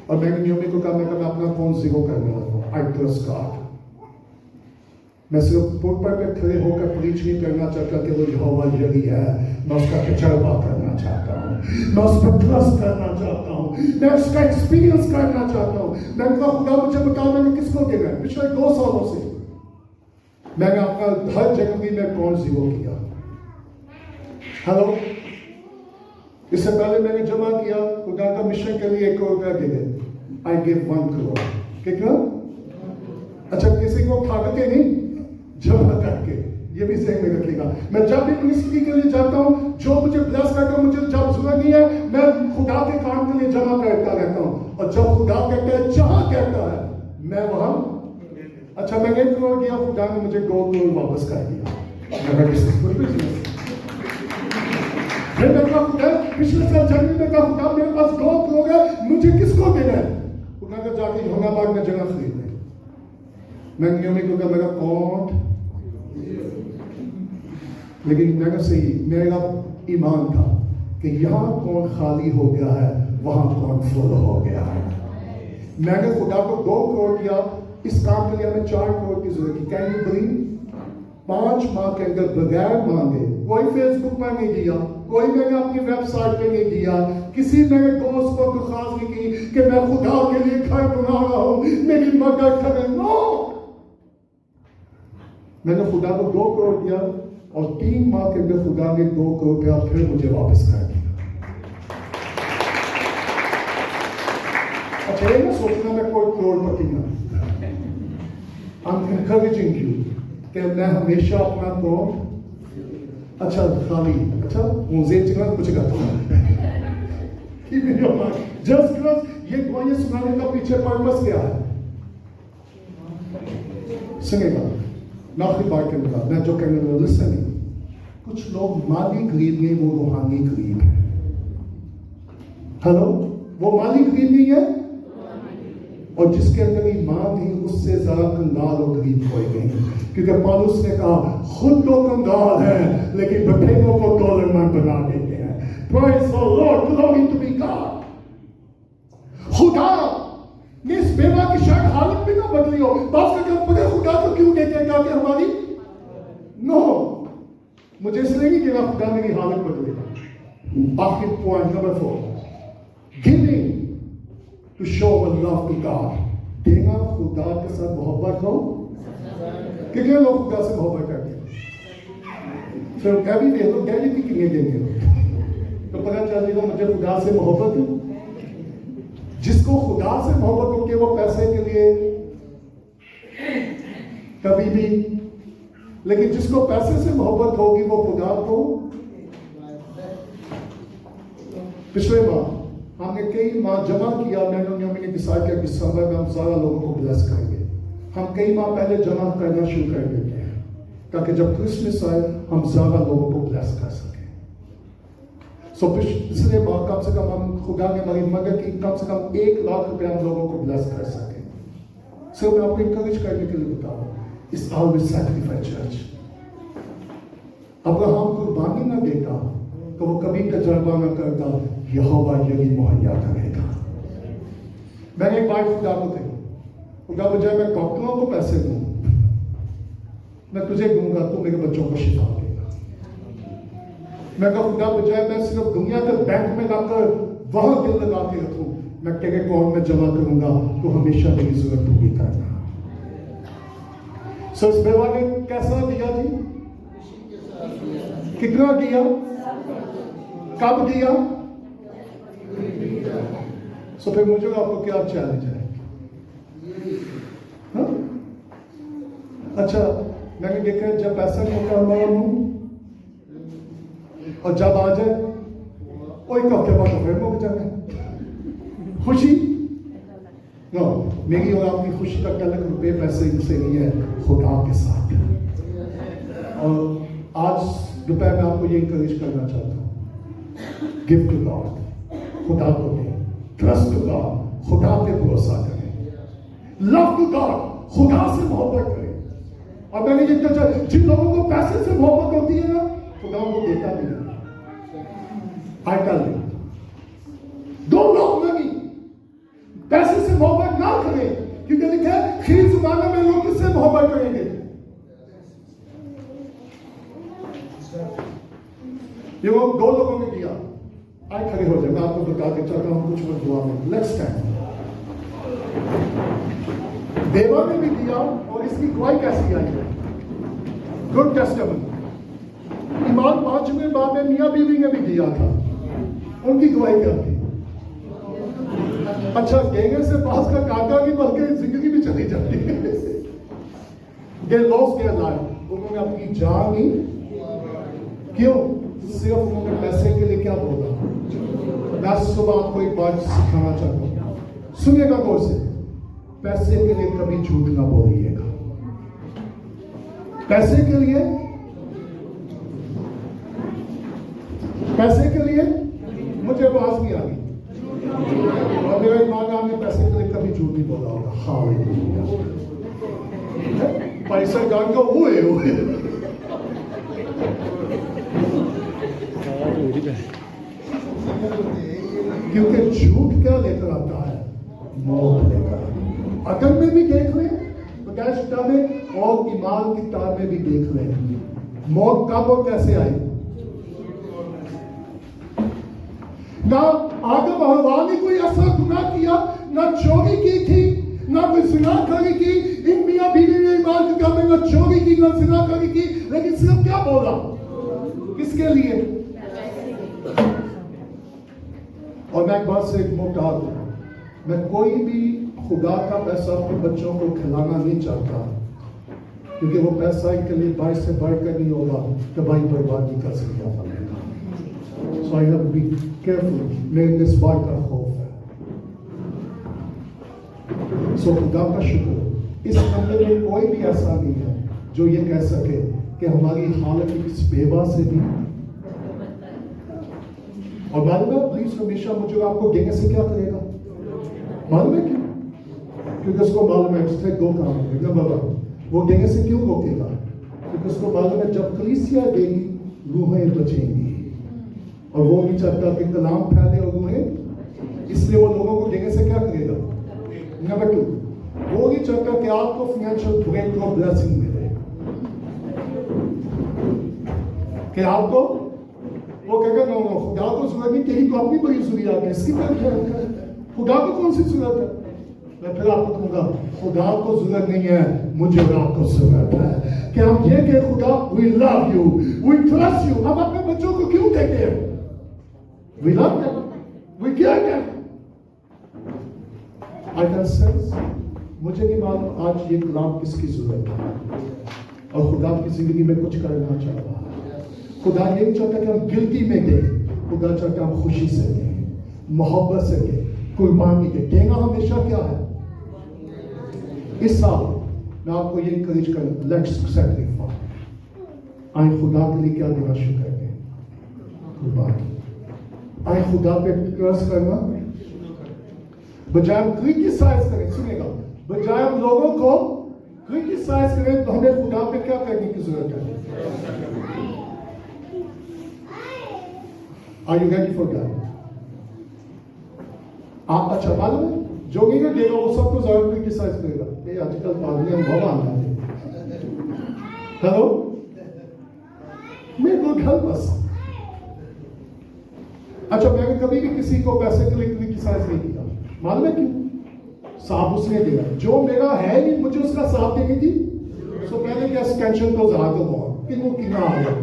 A: और मैंने नियमित को कहा, मैं अपना फोन 0 करने लगा। I trust God.
B: मैं सिर्फ पुलपट पे खड़े होकर प्रीच नहीं करना चाहता कि वो यहोवा यही है। मैं उसका तजर्बा करना चाहता हूँ, मैं उस पर ट्रस्ट करना चाहता हूँ, मैं उसका एक्सपीरियंस करना चाहता हूँ। मैंने कहा खुदा मुझे बताओ मैंने किसको देना है। पिछले 2 सालों से मैंने अपना हर जनवरी में कौन जीरो किया। हेलो, इससे पहले मैंने जमा किया खुदा का मिशन के लिए 1 करोड़ रुपया दे दे। I give 1 crore. कितना? अच्छा, किसी को खाते नहीं, जमा करके, ये भी सही में रखिएगा। मैं जब भी मिनिस्ट्री के लिए जाता हूँ, जो मुझे ब्लेस करता हूँ, मुझे जब जरूरत नहीं है, मैं खुदा के काम के लिए जमा करता रहता हूँ। और जब खुदा कहता है, जहाँ कहता है, मैं वहां। अच्छा, मैंने 1 करोड़ दिया, खुदा ने मुझे 2 करोड़ वापस कर दिया। फिर मैं कहा खुदा, पिछले साल जनवरी में कहा खुदा मेरे पास 2 करोड़ है, मुझे किसको देना है? खुदा का जाके होनाबाग में जगह खरीद है। मैंने नियमित को कहा मेरा अकाउंट, लेकिन मैंने सही मेरा ईमान था कि यहाँ कौन खाली हो गया है, वहां कौन फुल हो गया है। मैंने खुदा को 2 करोड़ दिया। इस काम के लिए हमें 4 करोड़ की जरूरत थी। Can you believe? 5 माह के अंदर बगैर मांगे, कोई फेसबुक पर नहीं दिया, कोई मैंने अपनी वेबसाइट पे नहीं दिया, किसी मेरे दोस्त को दरख्वास्त नहीं की कि मैं खुदा के लिए घर बना रहा हूं, मेरी मदद करें। नो, मैंने खुदा को 2 करोड़ दिया और 3 माह के अंदर खुदा ने 2 करोड़ रुपया फिर मुझे वापस कर दिया। अच्छा, ये ना सोचना मैं कोई करोड़पति ना। आई एम एनकरेजिंग यू कि मैं हमेशा अपना अकाउंट अच्छा खाली, अच्छा मुझे चिकन कुछ करता हूँ। जस्ट बिकॉज ये दुआएं सुनाने का पीछे पर्पस क्या है? सुनेगा ना, आखिरी बात करने का मैं जो कहने वाला लिसनिंग। कुछ लोग माली गरीब नहीं, वो रूहानी गरीब है। हेलो, वो माली गरीब नहीं है, और जिसके अंदर ईमान नहीं उससे ज्यादा कंगाल और गरीब कोई नहीं। क्योंकि पौलुस ने कहा खुद तो कंगाल है लेकिन बटेरों को डॉलरमैन बना देते हैं। Praise the Lord, glory to be God। खुदा ने इस बेवा की शायद हालत भी ना बदली हो, बस पता खुदा को क्यों देते हैं? कि हमारी नो, मुझे इसलिए नहीं कहना खुदा मेरी हालत बदलेगा। आखिर point number 4, giving to show love to God. देना खुदा के साथ मोहब्बत हो। कितने लोग खुदा से मोहब्बत करते हैं? फिर कभी दे दो गैली की कितने देंगे तो पता चल जाएगा मुझे खुदा से मोहब्बत है। जिसको खुदा से मोहब्बत होती है वो पैसे के लिए कभी भी, लेकिन जिसको पैसे से मोहब्बत होगी वो खुदा को। पिछले माह हमने कई माह जमा किया, मैंने डिसाइड किया कि दिसंबर में हम ज्यादा लोगों को ब्लेस करेंगे। हम कई माह पहले जमा करना शुरू कर देते हैं ताकि जब क्रिसमस आए हम ज्यादा लोगों को ब्लेस कर सकें। सो पिछले माह कम से कम हम खुदा ने हमारी मदद की, कम से कम 1 लाख रुपए हम लोगों को ब्लेस कर सकें। सिर्फ मैं आपको इंकरेज करने के लिए बता रहा हूं, it's always sacrifice church. Abraham कुर्बानी ना देता तो वो कभी तजर्बा ना करता यहोवा यही मुहैया करेगा। मैंने एक बात खुदा को कही, खुदा बजाय मैं डॉक्टरों को पैसे दूं, मैं तुझे दूंगा, तू मेरे बच्चों को शिफा देगा। मैं कहा खुदा बजाय मैं सिर्फ दुनिया के बैंक में जाकर वहां दिल लगा के रखूं, मैं तेरे अकाउंट में जमा करूंगा, तो हमेशा मेरी जरूरत पूरी करना। सो इस बेवा ने कैसा दिया जी? कितना दिया? कब दिया? सो फिर मुझे आपको क्या चैलेंज है? हाँ? अच्छा, मैंने देखा जब पैसा नहीं होता हमारा मुंह, और जब आ जाए कोई हफ्ते बाद फिर मुक जाए। खुशी नो, मेरी और आपकी खुशी का तल्लुक रुपये पैसे से नहीं है, खुदा के साथ। और आज दोपहर में आपको ये इंकरेज करना चाहता हूँ, गिव टू गॉड, खुदा को दें। ट्रस्ट टू गॉड, खुदा पे भरोसा करें। लव टू गॉड, खुदा से मोहब्बत करें। और मैंने ये कहा जिन लोगों को पैसे से मोहब्बत होती है ना, खुदा उनको देता नहीं है। I tell you, don't love money. पैसे से मोहब्बत ना करें, क्योंकि लिखा है खीर जमाने में लोग किससे मोहब्बत करेंगे? ये वो 2 लोगों ने किया। आए खड़े हो जाए, मैं आपको बता के चलता हूँ कुछ मत दुआ में। Let's stand. देवा ने भी किया और इसकी गवाही कैसी आई है? Good testament. ईमान 5वें बाब में मियाँ बीवी ने भी किया था, उनकी गवाही क्या थी? अच्छा, गेंगे से पास का काका की बल्कि जिंदगी भी चली जाती है। They lost their life. उन्होंने अपनी जान ही क्यों? सिर्फ उन्होंने पैसे के लिए क्या बोला? मैं सुबह आपको एक बात सिखाना चाहता हूँ, सुनिएगा गौर से। पैसे के लिए कभी झूठ ना बोलिएगा। पैसे के लिए मुझे आवाज नहीं आ रही। और मेरा ईमान ने पैसे के लिए कभी झूठ नहीं बोला होगा। हालेलुया। पैसा जान का हुए क्योंकि झूठ क्या लेकर आता है? मौत लेकर। अकल में भी देख लें, बगैर में और ईमान की तार में भी देख लें, मौत कब और कैसे आई? ना आदम हवा ने कोई ऐसा गुनाह किया, ना चोरी की थी, ना कोई जिना करी की। इन मियां बीवी ने ईमान के काम में ना चोरी की, ना जिना करी की, लेकिन सिर्फ क्या बोला? किसके लिए? और मैं एक बात से एक मोटा हूं, मैं कोई भी खुदा का पैसा अपने बच्चों को खिलाना नहीं चाहता, क्योंकि वो पैसा के लिए भाई से बढ़कर नहीं होगा तो भाई बर्बादी का जरिया बनेगा। So I have to be careful. मेरे इस बात का खौफ है। So खुदा का शुक्र, इस कमरे में कोई भी ऐसा नहीं है जो ये कह सके कि हमारी हालत इस बेवा से भी। और मालूम है, प्लीज हमेशा मुझे आपको देने से क्या करेगा? मालूम है क्यों? क्योंकि उसको मालूम है उससे 2 काम है। नंबर 1, वो देने से क्यों रोकेगा? क्योंकि उसको मालूम है जब कलीसिया देगी रूहें बचेंगी, और वो भी चाहता कि कलाम फैले और रूहें, इसलिए वो लोगों को देने से क्या करेगा? नंबर 2, वो नहीं चाहता कि आपको फाइनेंशियल ब्रेक थ्रू ब्लेसिंग मिले, कि आपको वो कहेगा नो नो, खुदा को जरूरत नहीं, तेरी तो अपनी बड़ी जरूरत है, इसकी क्या खुदा को कौन सी जरूरत है? मैं फिर आपको कहूंगा, खुदा को जरूरत नहीं है, मुझे आपको जरूरत है। कि हम ये कि खुदा we love you, we trust you. हम अपने बच्चों को क्यों कहते हैं? We love them, we care them. I can sense, मुझे नहीं मालूम आज ये कलाम किसकी जरूरत है, और खुदा की जिंदगी में कुछ करना चाह रहा है। खुदा ये नहीं चाहता कि हम गिल्टी में दें, खुदा चाहता हम खुशी से दें, मोहब्बत से दें, कुर्बानी दें। देना हमेशा क्या है? इस साल मैं आपको ये इंकरेज करूं, लेट्स सैक्रिफाइस। आए खुदा के लिए क्या देना शुरू करते हैं? कुर्बानी। आए खुदा पे ट्रस्ट करना, बजाय हम क्रिटिसाइज करें। सुनेगा, बजाय हम लोगों को क्रिटिसाइज करें, तो हमें खुदा पे क्या करने की जरूरत है? Are you ready for that? आप अच्छा मालूम है, जो नहीं देगा वो सबको जरूर क्रिटिसाइज करेगा। ये आजकल पागल बाबा आना है। हेलो, मेरे को घर बस। अच्छा, मैंने कभी भी किसी को पैसे के लिए क्रिटिसाइज नहीं किया। मालूम है क्यों? साहब उसने दिया, जो मेरा है नहीं मुझे उसका साथ देनी थी। तो मैंने क्या टेंशन तो ज्यादा हुआ कि वो कितना आ गया,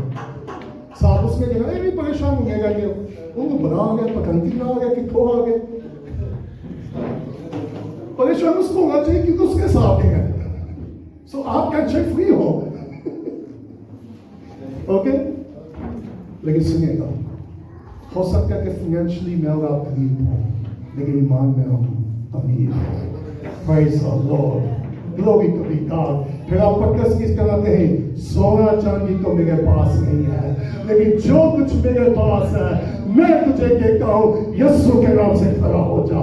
B: साहब उसने दिया, भी परेशान हो गया कि उनको बना आ गया, पकंती ना आ गया, कितों आ गए। परेशान उसको होना चाहिए क्योंकि उसके साथ है। सो आप टेंशन फ्री हो। ओके, लेकिन सुनिएगा, हो सकता है कि फाइनेंशियली मैं और आप गरीब हो, लेकिन ईमान में हम अमीर हो। Praise the Lord, glory to be God। फिर आप पटकस किस तरह कहें, सोना चांदी तो मेरे पास नहीं है, लेकिन जो कुछ मेरे पास है मैं तुझे कहता हूं, यीशु के नाम से खड़ा हो जा।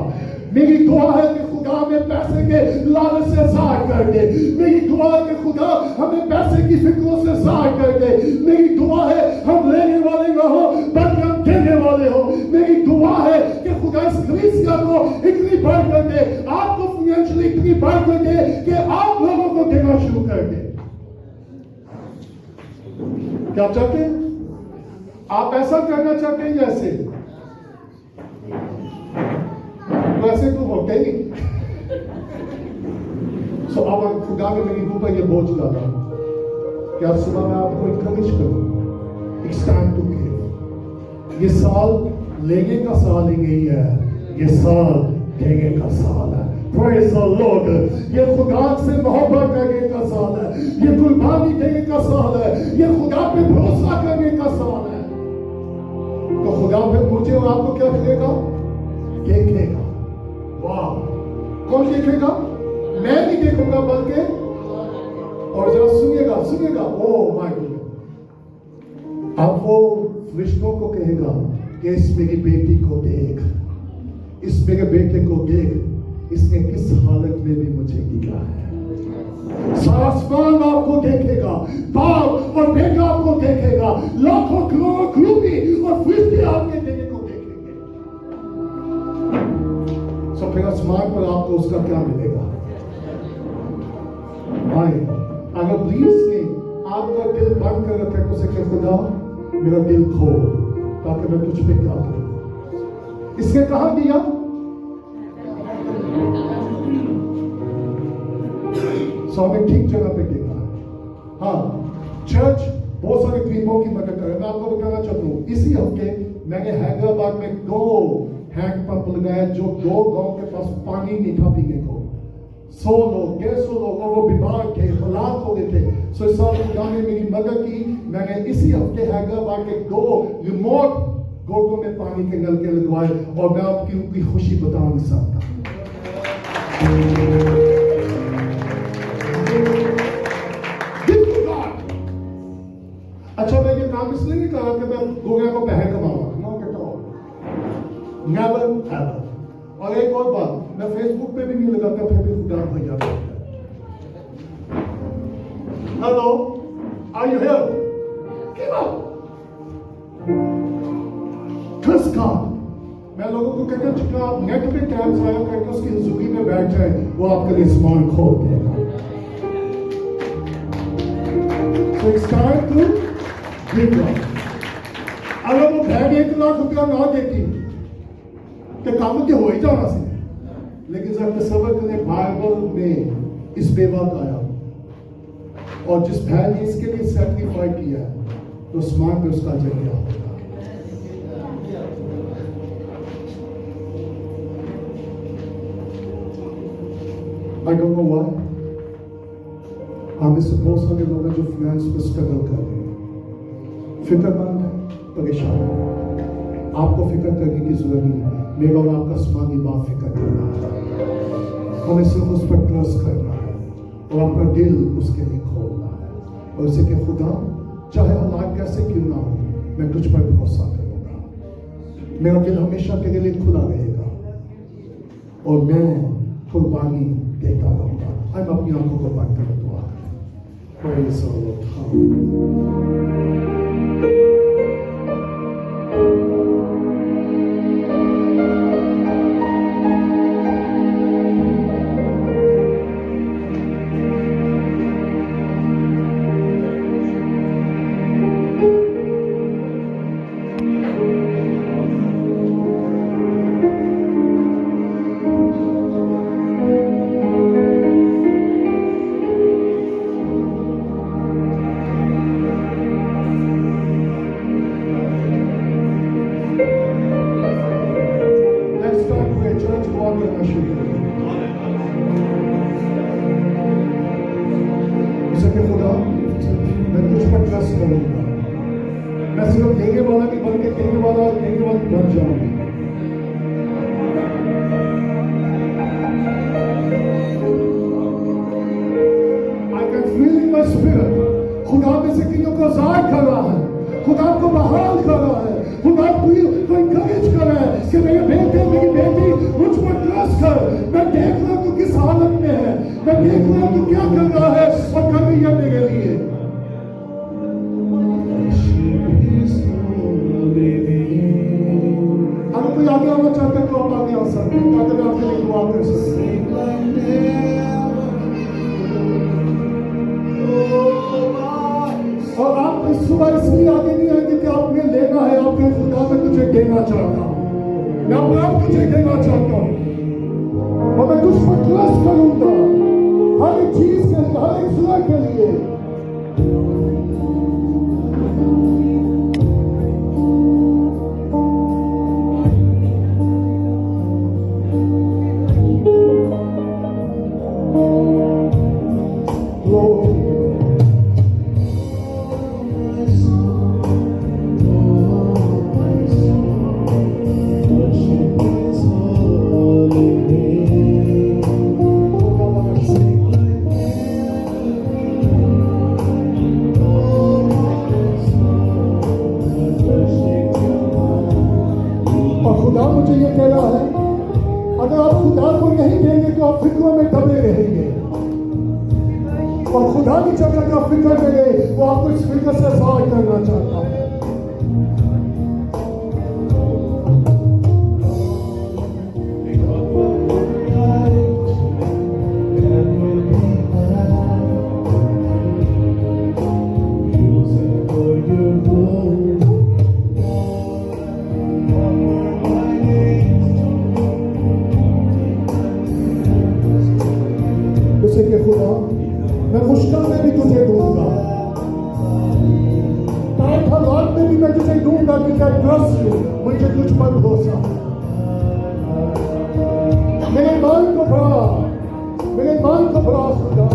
B: मेरी दुआ है कि खुदा हमें पैसे के लालच से ज़ाहिर कर दे। मेरी दुआ है कि खुदा हमें पैसे की फिक्रों से ज़ाहिर कर दे। मेरी दुआ है हम लेने वाले ना हो बल्कि हम देने वाले हो। मेरी दुआ है कि खुदा इस कलीसिया को इतनी बढ़ कर दे, आपको फाइनेंशियली इतनी बढ़ कर दे कि आप लोगों को देना शुरू कर दे। क्या चाहते हैं? आप ऐसा करना चाहते हैं जैसे वैसे तो होता ही नहीं। सो अब खुदा ने मेरी ऊपर ये बोझ डाला कि आज सुबह मैं आपको इंकरेज करूं, इट्स टाइम टू गिव। ये साल लेने का साल ही नहीं है, ये साल देने का साल है। Praise the Lord। ये खुदा से मोहब्बत करने का साल है, ये कुर्बानी देने का साल है, ये खुदा पे भरोसा करने का साल है। तो खुदा फिर मुझे और आपको क्या करेगा? देखेगा। वाह, कौन देखेगा? मैं नहीं देखूंगा बल्कि, और जरा सुनिएगा सुनिएगा, ओ माय गॉड, आप वो फरिश्तों को कहेगा कि इस मेरी बेटी को देख, इस मेरे बेटे को देख, इसने किस हालत में भी मुझे दिया है। आसमान आपको देखेगा, बाप और बेटा आपको देखेगा, लाखों करोड़ों क्रूबी और फरिश्ते आपके देने को देखेंगे। सब फिर आसमान पर आपको उसका क्या मिलेगा? भाई अगर प्लीज ने आपका दिल बंद कर रखा है तो उसे कह खुदा मेरा दिल खोल ताकि मैं तुझ पे क्या करूं। इसने कहा दिया सो हमें ठीक जगह पे देखना है। हाँ, चर्च बहुत सारे गरीबों की मदद करे। मैं आपको बताना चाहता हूँ, इसी हफ्ते मैंने हैदराबाद में 2 हैंडपंप लगाया जो 2 गांव के पास पानी नहीं था पीने को। 100 लोग 150 लोग वो बीमार थे, हलाक हो गए थे। सो इस साल खुदा ने मेरी मदद की। मैंने इसी हफ्ते हैदराबाद के 2 रिमोट गोदों में पानी के नल के लगवाए और मैं आपकी उनकी खुशी बता नहीं सकता। अच्छा, मैं ये काम इसलिए नहीं कहा कि मैं गोया को पैसे कमाऊंगा, नो कहता हूँ नेवर एवर। और एक और बात, मैं फेसबुक पे भी नहीं लगाता, फिर भी खुदा भैया hello are you here give up trust God. मैं लोगों को कहता हूं जितना आप नेट पे टैब्स आया करके उसकी जिंदगी में बैठ जाए, वो आपके लिए स्मार्ट खोल देगा। So it's time to give God. अगर वो बहन 1 लाख रुपया ना देती तो काम के हो ही जाना सी, लेकिन जब तस्वर करें बाइबल में इस बेबाक आया और जिस बहन ने इसके लिए सैक्रिफाइस किया तो स्मार्ट पे उसका जरिया होगा। I don't know why। हम इससे बहुत सारे लोग हैं जो फाइनेंस में स्ट्रगल कर रहे हैं, फिक्रमंद है, परेशान है। आपको फिक्र करने की जरूरत नहीं है, मेरा और आपका आसमानी बाप फिक्र करना है। हमें सिर्फ उस पर ट्रस्ट करना है और अपना दिल उसके लिए खोलना है और उसे कि खुदा चाहे हालात कैसे क्यों ना हो, मैं तुझ पर भरोसा करूंगा। मेरा दिल हमेशा तेरे लिए खुला रहेगा और मैं कुर्बानी देता रहूंगा। हम अपनी आंखों को बंद कर दुआ करें। Praise the Lord। मैं सिर्फ देने वाला नहीं बल्कि देने वाला और देने वाला बन जाऊंगा। I can feel in my spirit खुदा में से किसी को ज़ाहिर कर रहा है, खुदा को बहाल कर रहा है, खुदा को encourage कर रहा है कि मेरे बेटे मेरी बेटी मुझ पर ट्रस्ट कर। मैं देख रहा हूँ किस हालत में है, मैं देख रहा हूँ क्या कर रहा है और कर रही है मेरे लिए। अगर कोई आगे आना चाहता है तो आप आगे आ सकते हैं ताकि मैं आपके लिए दुआ कर सकूं। और आप इस सुबह इसलिए आगे नहीं आएंगे कि आपने लेना फिक्र में है, वो आपको इस फिक्र से आजाद करना चाहता है। उसे के खुदा, मैं मुश्किल में भी तुझे दूंगा, टाइट हालात में भी मैं तुझे दूंगा, कि क्या ट्रस्ट मुझे तुझ पर भरोसा। मेरे ईमान को बढ़ा, मेरे ईमान को बढ़ा खुदा।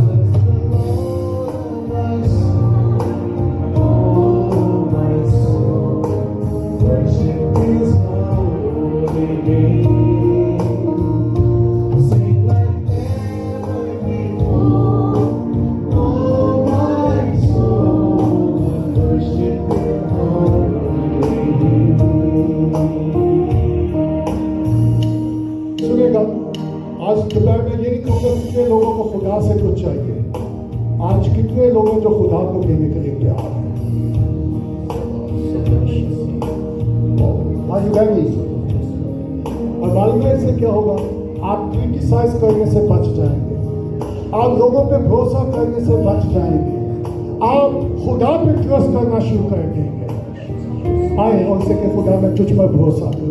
B: आज दोपहर में ये नहीं कहूँगा कितने लोगों को खुदा से कुछ चाहिए, आज कितने लोग हैं जो खुदा को देने के लिए तैयार हैं। आज बैठी और मालूम है इससे क्या होगा, आप क्रिटिसाइज करने से बच जाएंगे, आप लोगों पे भरोसा करने से बच जाएंगे, आप खुदा पे ट्रस्ट करना शुरू कर देंगे। आए और से के खुदा मैं तुझ पर भरोसा करूँ।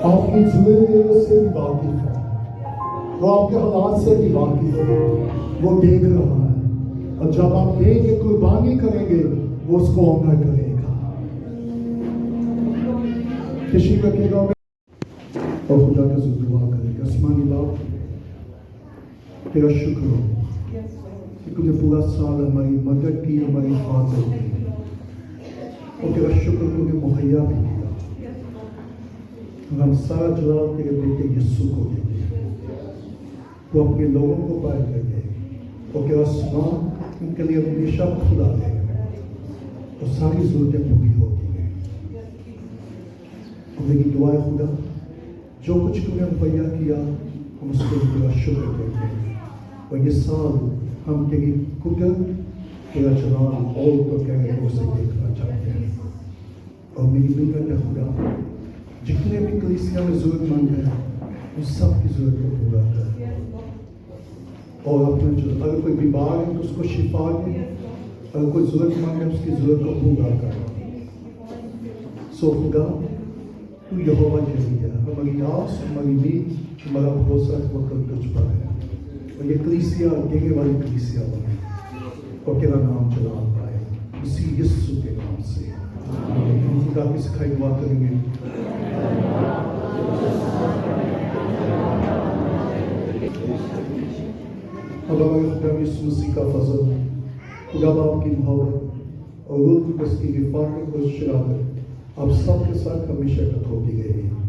B: आपकी जिंदगी से भी वाकिफ है, वो आपके हालात से भी वाकिफ है, वो देख रहा है, और जब आप दे के कुर्बानी करेंगे वो उसको ऑनर करेगा। किसी रखेगा और खुदा का दुआ करेगा। आसमानी बाप, तेरा शुक्र हो कि तूने पूरा साल हमारी मदद की, हमारी हिफाजत की, और तेरा शुक्र तूने मुहैया भी किया। हम सारा जवाब तेरे बेटे यीशु को देंगे, वो अपने लोगों को पार करेंगे, और तेरा आसमान उनके लिए हमेशा खुला है, और सारी जरूरतें पूरी होती हैं। और मेरी दुआ है खुदा, जो कुछ तूने मुहैया किया हम उसके लिए तेरा शुक्र करते हैं, और ये साल हम तेरी कुदरत, तेरा जलाल और तो कहने को उसे देखना चाहते हैं। और मेरी मिन्नत है खुदा, जितने भी कलीसिया में जरूरतमंद हैं उन सब की जरूरत को पूरा कर, और अपने जो अगर कोई बीमार है तो उसको शिफा दे, अगर कोई जरूरतमंद है उसकी जरूरत को पूरा कर। सो खुदा, तू यहोवा जली है, हमारी आस, हमारी नींद, हमारा भरोसा वक्त तुझ पर है, और ये कलीसिया देने वाली कलीसिया बने, और तेरा नाम चला पाए, उसी यीशु के नाम से। खुदा की सिखाई दुआ करेंगे। अब हमारे खुदा यीशु मसीह का फजल, खुदा बाप की मोहब्बत और रूह कुद्दूस की हिफाजत और शराफत आप सबके साथ हमेशा तक होती रहेगी।